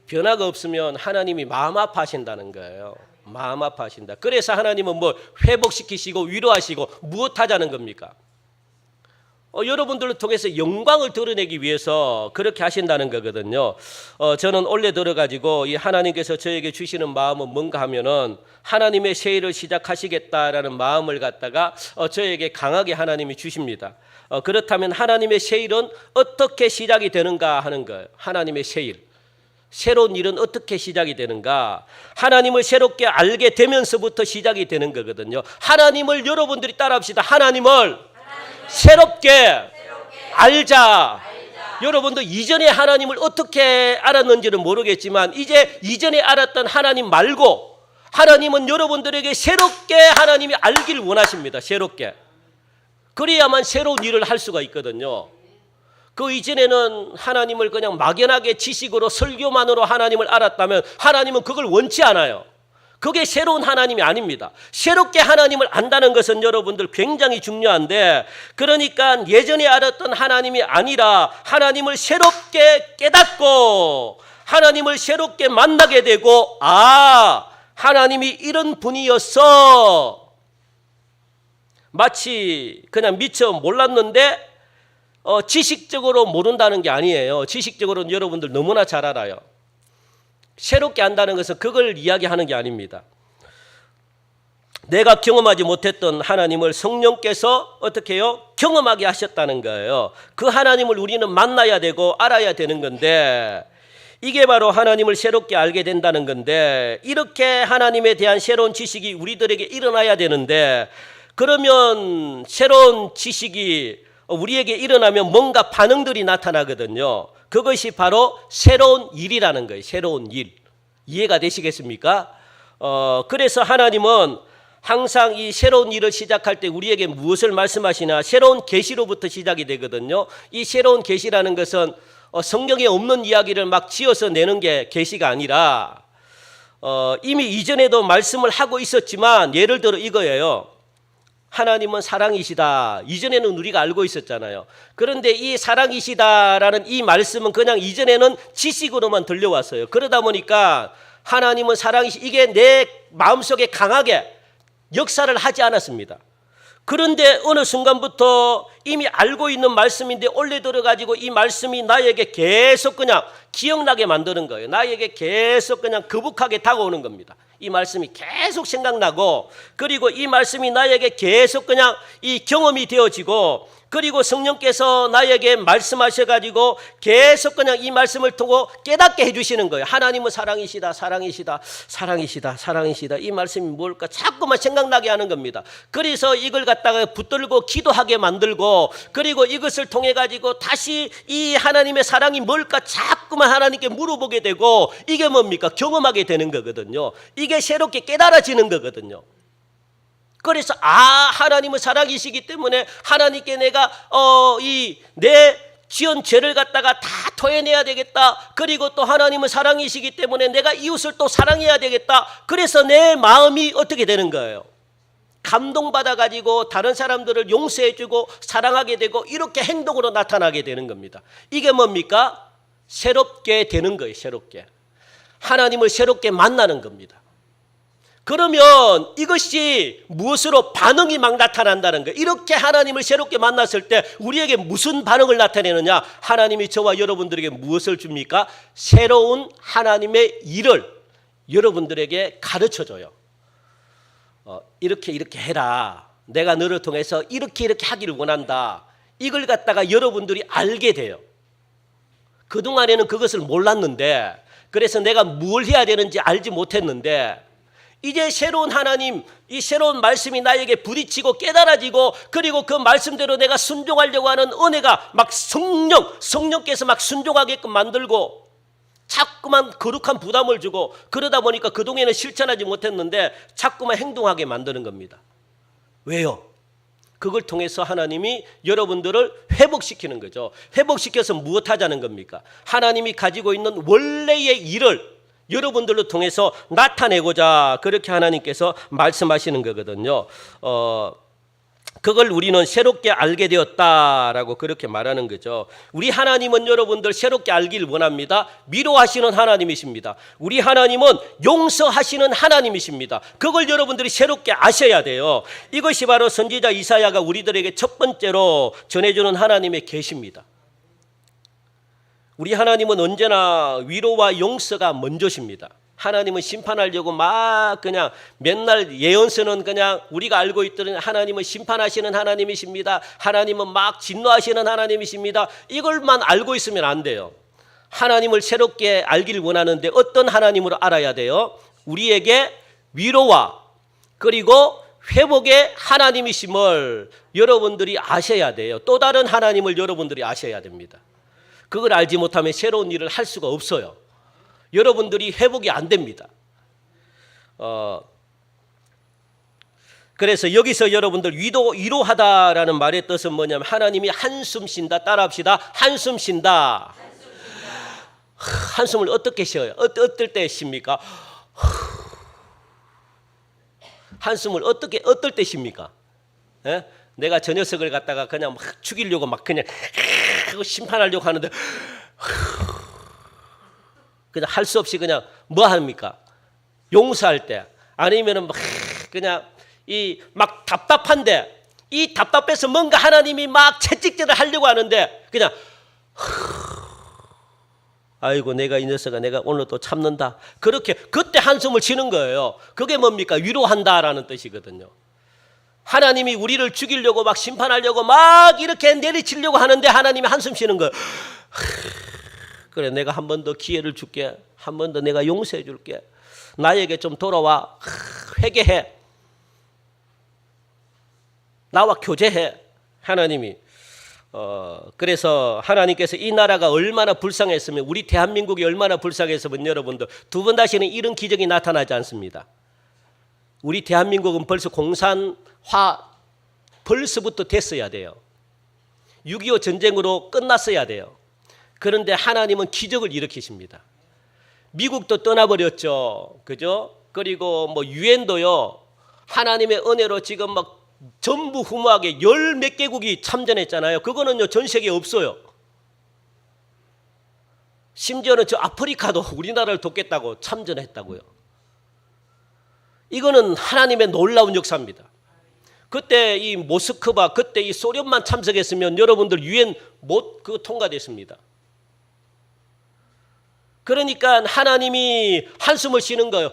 변화가 없으면 하나님이 마음 아파하신다는 거예요. 마음 아파하신다. 그래서 하나님은 뭐 회복시키시고 위로하시고 무엇하자는 겁니까? 여러분들을 통해서 영광을 드러내기 위해서 그렇게 하신다는 거거든요. 저는 올해 들어가지고 이 하나님께서 저에게 주시는 마음은 뭔가 하면은 하나님의 새 일을 시작하시겠다라는 마음을 갖다가 저에게 강하게 하나님이 주십니다. 그렇다면 하나님의 새 일은 어떻게 시작이 되는가 하는 거예요. 하나님의 새 일. 새로운 일은 어떻게 시작이 되는가? 하나님을 새롭게 알게 되면서부터 시작이 되는 거거든요. 하나님을 여러분들이 따라합시다. 하나님을 새롭게 알자. 여러분도 이전에 하나님을 어떻게 알았는지는 모르겠지만 이제 이전에 알았던 하나님 말고 하나님은 여러분들에게 새롭게 하나님이 알기를 원하십니다. 새롭게. 그래야만 새로운 일을 할 수가 있거든요. 그 이전에는 하나님을 그냥 막연하게 지식으로 설교만으로 하나님을 알았다면 하나님은 그걸 원치 않아요. 그게 새로운 하나님이 아닙니다. 새롭게 하나님을 안다는 것은 여러분들 굉장히 중요한데, 그러니까 예전에 알았던 하나님이 아니라 하나님을 새롭게 깨닫고 하나님을 새롭게 만나게 되고, 하나님이 이런 분이었어. 마치 그냥 미처 몰랐는데 지식적으로 모른다는 게 아니에요. 지식적으로는 여러분들 너무나 잘 알아요. 새롭게 안다는 것은 그걸 이야기하는 게 아닙니다. 내가 경험하지 못했던 하나님을 성령께서 어떻게 해요? 경험하게 하셨다는 거예요. 그 하나님을 우리는 만나야 되고 알아야 되는 건데, 이게 바로 하나님을 새롭게 알게 된다는 건데, 이렇게 하나님에 대한 새로운 지식이 우리들에게 일어나야 되는데, 그러면 새로운 지식이 우리에게 일어나면 뭔가 반응들이 나타나거든요. 그것이 바로 새로운 일이라는 거예요. 새로운 일. 이해가 되시겠습니까? 그래서 하나님은 항상 이 새로운 일을 시작할 때 우리에게 무엇을 말씀하시나? 새로운 계시로부터 시작이 되거든요. 이 새로운 계시라는 것은 성경에 없는 이야기를 막 지어서 내는 게 계시가 아니라 이미 이전에도 말씀을 하고 있었지만, 예를 들어 이거예요. 하나님은 사랑이시다. 이전에는 우리가 알고 있었잖아요. 그런데 이 사랑이시다라는 이 말씀은 그냥 이전에는 지식으로만 들려왔어요. 그러다 보니까 하나님은 이게 내 마음속에 강하게 역사를 하지 않았습니다. 그런데 어느 순간부터 이미 알고 있는 말씀인데 올려 들어가지고 이 말씀이 나에게 계속 그냥 기억나게 만드는 거예요. 나에게 계속 그냥 거북하게 다가오는 겁니다. 이 말씀이 계속 생각나고, 그리고 이 말씀이 나에게 계속 그냥 이 경험이 되어지고, 그리고 성령께서 나에게 말씀하셔가지고 계속 그냥 이 말씀을 통해 깨닫게 해주시는 거예요. 하나님은 사랑이시다, 사랑이시다, 사랑이시다, 사랑이시다. 이 말씀이 뭘까 자꾸만 생각나게 하는 겁니다. 그래서 이걸 갖다가 붙들고 기도하게 만들고, 그리고 이것을 통해 가지고 다시 이 하나님의 사랑이 뭘까 자꾸만 하나님께 물어보게 되고, 이게 뭡니까? 경험하게 되는 거거든요. 이게 새롭게 깨달아지는 거거든요. 그래서 하나님은 사랑이시기 때문에 하나님께 내가 내 지은 죄를 갖다가 다 토해내야 되겠다. 그리고 또 하나님은 사랑이시기 때문에 내가 이웃을 또 사랑해야 되겠다. 그래서 내 마음이 어떻게 되는 거예요? 감동받아가지고 다른 사람들을 용서해주고 사랑하게 되고 이렇게 행동으로 나타나게 되는 겁니다. 이게 뭡니까? 새롭게 되는 거예요. 새롭게. 하나님을 새롭게 만나는 겁니다. 그러면 이것이 무엇으로 반응이 막 나타난다는 거예요. 이렇게 하나님을 새롭게 만났을 때 우리에게 무슨 반응을 나타내느냐? 하나님이 저와 여러분들에게 무엇을 줍니까? 새로운 하나님의 일을 여러분들에게 가르쳐줘요. 이렇게 해라. 내가 너를 통해서 이렇게 하기를 원한다. 이걸 갖다가 여러분들이 알게 돼요. 그동안에는 그것을 몰랐는데, 그래서 내가 뭘 해야 되는지 알지 못했는데, 이제 새로운 하나님, 이 새로운 말씀이 나에게 부딪히고 깨달아지고, 그리고 그 말씀대로 내가 순종하려고 하는 은혜가 막 성령께서 막 순종하게끔 만들고, 자꾸만 거룩한 부담을 주고, 그러다 보니까 그동안에는 실천하지 못했는데 자꾸만 행동하게 만드는 겁니다. 왜요? 그걸 통해서 하나님이 여러분들을 회복시키는 거죠. 회복시켜서 무엇 하자는 겁니까? 하나님이 가지고 있는 원래의 일을 여러분들로 통해서 나타내고자 그렇게 하나님께서 말씀하시는 거거든요. 그걸 우리는 새롭게 알게 되었다라고 그렇게 말하는 거죠. 우리 하나님은 여러분들 새롭게 알기를 원합니다. 위로하시는 하나님이십니다. 우리 하나님은 용서하시는 하나님이십니다. 그걸 여러분들이 새롭게 아셔야 돼요. 이것이 바로 선지자 이사야가 우리들에게 첫 번째로 전해주는 하나님의 계시입니다. 우리 하나님은 언제나 위로와 용서가 먼저십니다. 하나님은 심판하려고 막 그냥 맨날 예언서는 그냥 우리가 알고 있던 하나님은 심판하시는 하나님이십니다. 하나님은 막 진노하시는 하나님이십니다. 이걸만 알고 있으면 안 돼요. 하나님을 새롭게 알기를 원하는데 어떤 하나님으로 알아야 돼요? 우리에게 위로와 그리고 회복의 하나님이심을 여러분들이 아셔야 돼요. 또 다른 하나님을 여러분들이 아셔야 됩니다. 그걸 알지 못하면 새로운 일을 할 수가 없어요. 여러분들이 회복이 안 됩니다. 그래서 여기서 여러분들 위로하다라는 말의 뜻은 뭐냐면 하나님이 한숨 쉰다. 따라합시다. 한숨 쉰다. 한숨을 어떻게 쉬어요? 어떨 때 쉽니까? 한숨을 어떨 때 쉽니까? 예? 내가 저 녀석을 갖다가 그냥 막 죽이려고 막 그냥 심판하려고 하는데 그냥 할 수 없이 그냥 뭐 합니까? 용서할 때 아니면은 막 그냥 이 막 답답한데 이 답답해서 뭔가 하나님이 막 채찍질을 하려고 하는데 그냥 아이고 내가 이 녀석아 내가 오늘 또 참는다. 그렇게 그때 한숨을 쉬는 거예요. 그게 뭡니까? 위로한다라는 뜻이거든요. 하나님이 우리를 죽이려고 막 심판하려고 막 이렇게 내리치려고 하는데 하나님이 한숨 쉬는 거예요. 그래 내가 한 번 더 기회를 줄게. 한 번 더 내가 용서해 줄게. 나에게 좀 돌아와. 회개해. 나와 교제해. 하나님이. 그래서 하나님께서 이 나라가 얼마나 불쌍했으면 우리 대한민국이 얼마나 불쌍했으면 여러분들 두 번 다시는 이런 기적이 나타나지 않습니다. 우리 대한민국은 벌써 공산화 벌써부터 됐어야 돼요. 6.25 전쟁으로 끝났어야 돼요. 그런데 하나님은 기적을 일으키십니다. 미국도 떠나버렸죠. 그죠? 그리고 뭐 유엔도요. 하나님의 은혜로 지금 막 전무후무하게 10몇 개국이 참전했잖아요. 그거는요. 전 세계에 없어요. 심지어는 저 아프리카도 우리나라를 돕겠다고 참전했다고요. 이거는 하나님의 놀라운 역사입니다. 그때 이 모스크바 그때 이 소련만 참석했으면 여러분들 유엔 못 통과됐습니다. 그러니까 하나님이 한숨을 쉬는 거예요.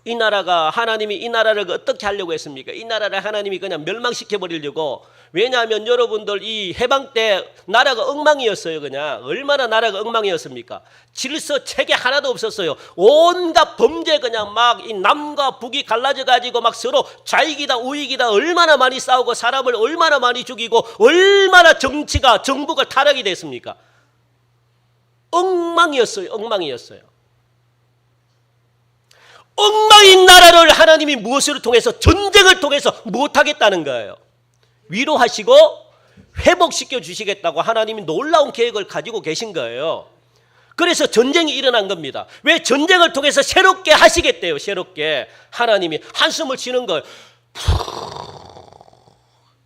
이 나라가 하나님이 이 나라를 어떻게 하려고 했습니까? 이 나라를 하나님이 그냥 멸망시켜 버리려고. 왜냐하면 여러분들 이 해방 때 나라가 엉망이었어요. 그냥 얼마나 나라가 엉망이었습니까? 질서 체계 하나도 없었어요. 온갖 범죄 그냥 막 이 남과 북이 갈라져 가지고 막 서로 좌익이다 우익이다 얼마나 많이 싸우고 사람을 얼마나 많이 죽이고 얼마나 정부가 타락이 됐습니까? 엉망이었어요. 엉망이었어요. 엉망인 나라를 하나님이 무엇을 통해서 전쟁을 통해서 못하겠다는 거예요. 위로하시고 회복시켜 주시겠다고 하나님이 놀라운 계획을 가지고 계신 거예요. 그래서 전쟁이 일어난 겁니다. 왜? 전쟁을 통해서 새롭게 하시겠대요. 새롭게 하나님이 한숨을 쉬는 거예요.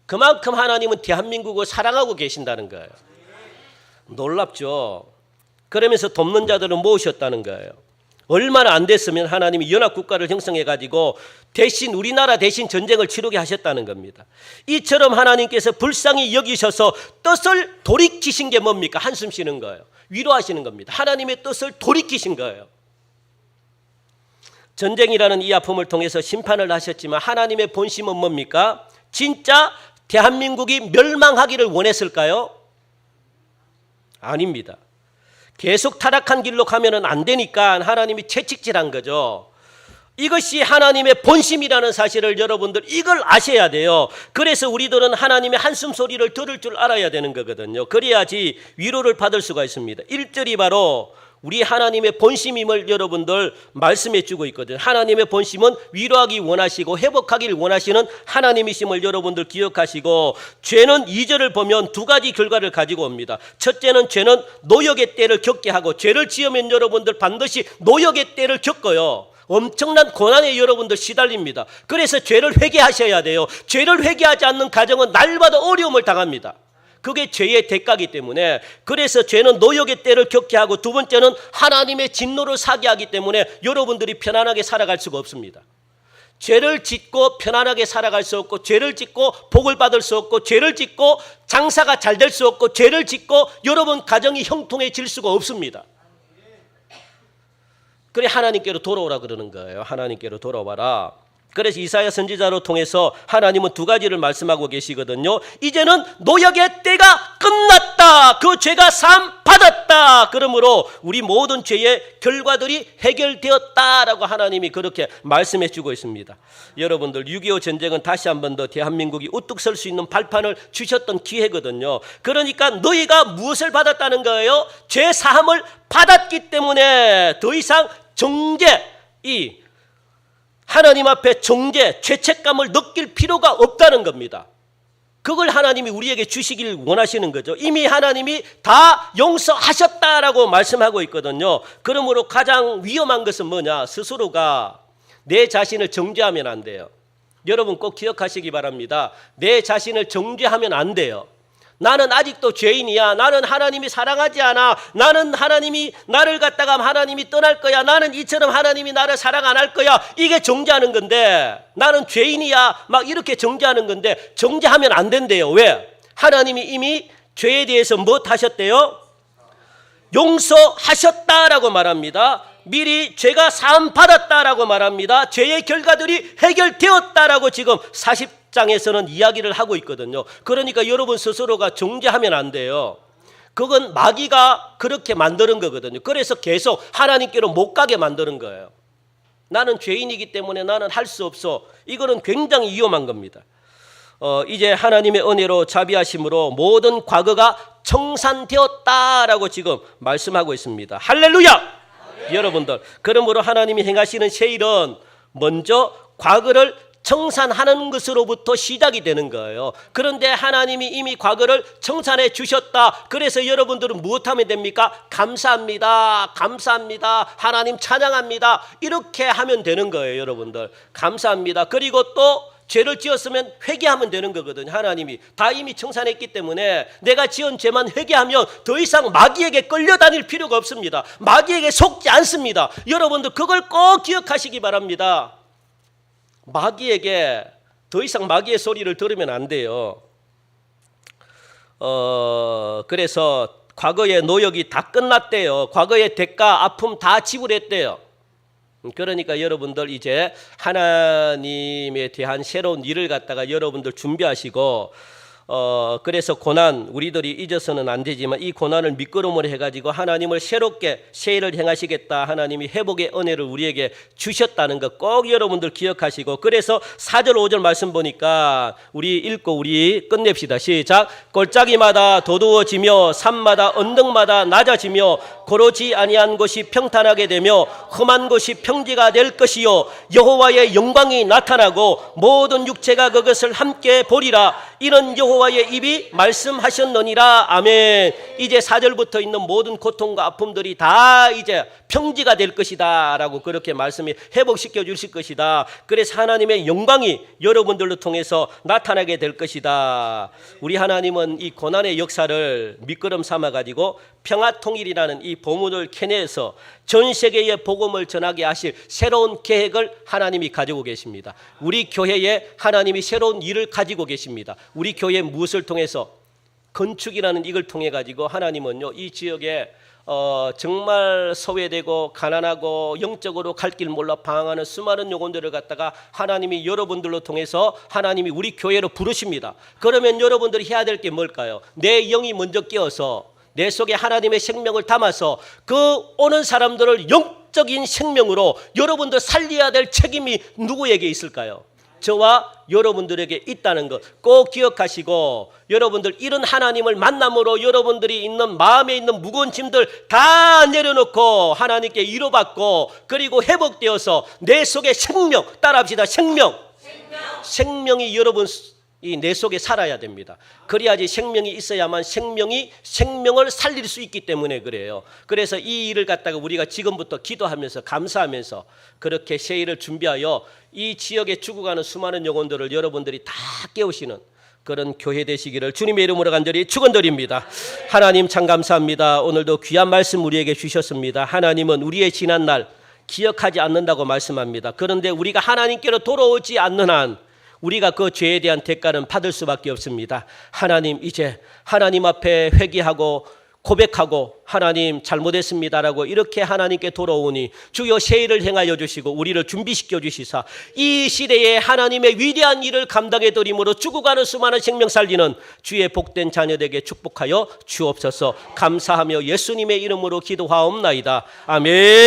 그만큼 하나님은 대한민국을 사랑하고 계신다는 거예요. 놀랍죠. 그러면서 돕는 자들을 모으셨다는 거예요. 얼마나 안 됐으면 하나님이 연합국가를 형성해가지고 대신 우리나라 대신 전쟁을 치르게 하셨다는 겁니다. 이처럼 하나님께서 불쌍히 여기셔서 뜻을 돌이키신 게 뭡니까? 한숨 쉬는 거예요. 위로하시는 겁니다. 하나님의 뜻을 돌이키신 거예요. 전쟁이라는 이 아픔을 통해서 심판을 하셨지만 하나님의 본심은 뭡니까? 진짜 대한민국이 멸망하기를 원했을까요? 아닙니다. 계속 타락한 길로 가면 안 되니까 하나님이 채찍질한 거죠. 이것이 하나님의 본심이라는 사실을 여러분들 이걸 아셔야 돼요. 그래서 우리들은 하나님의 한숨 소리를 들을 줄 알아야 되는 거거든요. 그래야지 위로를 받을 수가 있습니다. 1절이 바로 우리 하나님의 본심임을 여러분들 말씀해 주고 있거든요. 하나님의 본심은 위로하기 원하시고 회복하기를 원하시는 하나님이심을 여러분들 기억하시고, 죄는 2절을 보면 두 가지 결과를 가지고 옵니다. 첫째는 죄는 노역의 때를 겪게 하고, 죄를 지으면 여러분들 반드시 노역의 때를 겪어요. 엄청난 고난에 여러분들 시달립니다. 그래서 죄를 회개하셔야 돼요. 죄를 회개하지 않는 가정은 날마다 어려움을 당합니다. 그게 죄의 대가이기 때문에, 그래서 죄는 노역의 때를 겪게 하고, 두 번째는 하나님의 진노를 사게 하기 때문에 여러분들이 편안하게 살아갈 수가 없습니다. 죄를 짓고 편안하게 살아갈 수 없고, 죄를 짓고 복을 받을 수 없고, 죄를 짓고 장사가 잘 될 수 없고, 죄를 짓고 여러분 가정이 형통해질 수가 없습니다. 그래 하나님께로 돌아오라 그러는 거예요. 하나님께로 돌아와라. 그래서 이사야 선지자로 통해서 하나님은 두 가지를 말씀하고 계시거든요. 이제는 노역의 때가 끝났다. 그 죄가 사함 받았다. 그러므로 우리 모든 죄의 결과들이 해결되었다라고 하나님이 그렇게 말씀해 주고 있습니다. 여러분들 6.25 전쟁은 다시 한 번 더 대한민국이 우뚝 설 수 있는 발판을 주셨던 기회거든요. 그러니까 너희가 무엇을 받았다는 거예요? 죄 사함을 받았기 때문에 더 이상 하나님 앞에 정죄, 죄책감을 느낄 필요가 없다는 겁니다. 그걸 하나님이 우리에게 주시길 원하시는 거죠. 이미 하나님이 다 용서하셨다라고 말씀하고 있거든요. 그러므로 가장 위험한 것은 뭐냐? 스스로가 내 자신을 정죄하면 안 돼요. 여러분 꼭 기억하시기 바랍니다. 내 자신을 정죄하면 안 돼요. 나는 아직도 죄인이야. 나는 하나님이 사랑하지 않아. 나는 하나님이 나를 갖다가 하나님이 떠날 거야. 나는 이처럼 하나님이 나를 사랑 안 할 거야. 이게 정죄하는 건데, 나는 죄인이야. 막 이렇게 정죄하는 건데, 정죄하면 안 된대요. 왜? 하나님이 이미 죄에 대해서 뭐 하셨대요? 용서하셨다라고 말합니다. 미리 죄가 사함 받았다라고 말합니다. 죄의 결과들이 해결되었다라고 지금 40장에서는 이야기를 하고 있거든요. 그러니까 여러분 스스로가 정죄하면 안 돼요. 그건 마귀가 그렇게 만드는 거거든요. 그래서 계속 하나님께로 못 가게 만드는 거예요. 나는 죄인이기 때문에 나는 할 수 없어. 이거는 굉장히 위험한 겁니다. 이제 하나님의 은혜로 자비하심으로 모든 과거가 청산되었다라고 지금 말씀하고 있습니다. 할렐루야! 여러분들, 그러므로 하나님이 행하시는 새 일은 먼저 과거를 청산하는 것으로부터 시작이 되는 거예요. 그런데 하나님이 이미 과거를 청산해 주셨다. 그래서 여러분들은 무엇하면 됩니까? 감사합니다. 감사합니다. 하나님 찬양합니다. 이렇게 하면 되는 거예요. 여러분들 감사합니다. 그리고 또 죄를 지었으면 회개하면 되는 거거든요. 하나님이 다 이미 청산했기 때문에 내가 지은 죄만 회개하면 더 이상 마귀에게 끌려다닐 필요가 없습니다. 마귀에게 속지 않습니다. 여러분들 그걸 꼭 기억하시기 바랍니다. 마귀에게 더 이상 마귀의 소리를 들으면 안 돼요. 그래서 과거의 노역이 다 끝났대요. 과거의 대가, 아픔 다 지불했대요. 그러니까 여러분들 이제 하나님에 대한 새로운 일을 갖다가 여러분들 준비하시고, 그래서 고난 우리들이 잊어서는 안 되지만 이 고난을 밑거름으로 해가지고 하나님을 새롭게 새 일을 행하시겠다. 하나님이 회복의 은혜를 우리에게 주셨다는 것 꼭 여러분들 기억하시고, 그래서 4절 5절 말씀 보니까 우리 읽고 우리 끝냅시다. 시작. 골짜기마다 도두어지며 산마다 언덕마다 낮아지며 고르지 아니한 곳이 평탄하게 되며 험한 곳이 평지가 될 것이요 여호와의 영광이 나타나고 모든 육체가 그것을 함께 보리라. 이는 여호와의 입이 말씀하셨느니라. 아멘. 이제 4절부터 있는 모든 고통과 아픔들이 다 이제 평지가 될 것이다 라고 그렇게 말씀이 회복시켜 주실 것이다. 그래서 하나님의 영광이 여러분들로 통해서 나타나게 될 것이다. 우리 하나님은 이 고난의 역사를 밑거름 삼아 가지고 평화통일이라는 이 보문을 캐내서 전 세계에 복음을 전하게 하실 새로운 계획을 하나님이 가지고 계십니다. 우리 교회에 하나님이 새로운 일을 가지고 계십니다. 우리 교회 무엇을 통해서 건축이라는 이걸 통해 가지고 하나님은요 이 지역에 정말 소외되고 가난하고 영적으로 갈 길 몰라 방황하는 수많은 영혼들을 갖다가 하나님이 여러분들로 통해서 하나님이 우리 교회로 부르십니다. 그러면 여러분들이 해야 될 게 뭘까요? 내 영이 먼저 깨어서 내 속에 하나님의 생명을 담아서 그 오는 사람들을 영적인 생명으로 여러분들 살려야 될 책임이 누구에게 있을까요? 저와 여러분들에게 있다는 것 꼭 기억하시고, 여러분들 이런 하나님을 만남으로 여러분들이 있는 마음에 있는 무거운 짐들 다 내려놓고 하나님께 위로받고 그리고 회복되어서 내 속에 생명, 따라합시다. 생명이 여러분 이 내 속에 살아야 됩니다. 그래야지 생명이 있어야만 생명을 살릴 수 있기 때문에 그래요. 그래서 이 일을 갖다가 우리가 지금부터 기도하면서 감사하면서 그렇게 새 일을 준비하여 이 지역에 죽어가는 수많은 영혼들을 여러분들이 다 깨우시는 그런 교회 되시기를 주님의 이름으로 간절히 축원드립니다. 하나님 참 감사합니다. 오늘도 귀한 말씀 우리에게 주셨습니다. 하나님은 우리의 지난 날 기억하지 않는다고 말씀합니다. 그런데 우리가 하나님께로 돌아오지 않는 한 우리가 그 죄에 대한 대가는 받을 수밖에 없습니다. 하나님, 이제 하나님 앞에 회개하고 고백하고 하나님 잘못했습니다라고 이렇게 하나님께 돌아오니 주여 새 일을 행하여 주시고 우리를 준비시켜 주시사 이 시대에 하나님의 위대한 일을 감당해 드림으로 죽어가는 수많은 생명 살리는 주의 복된 자녀에게 축복하여 주옵소서. 감사하며 예수님의 이름으로 기도하옵나이다. 아멘.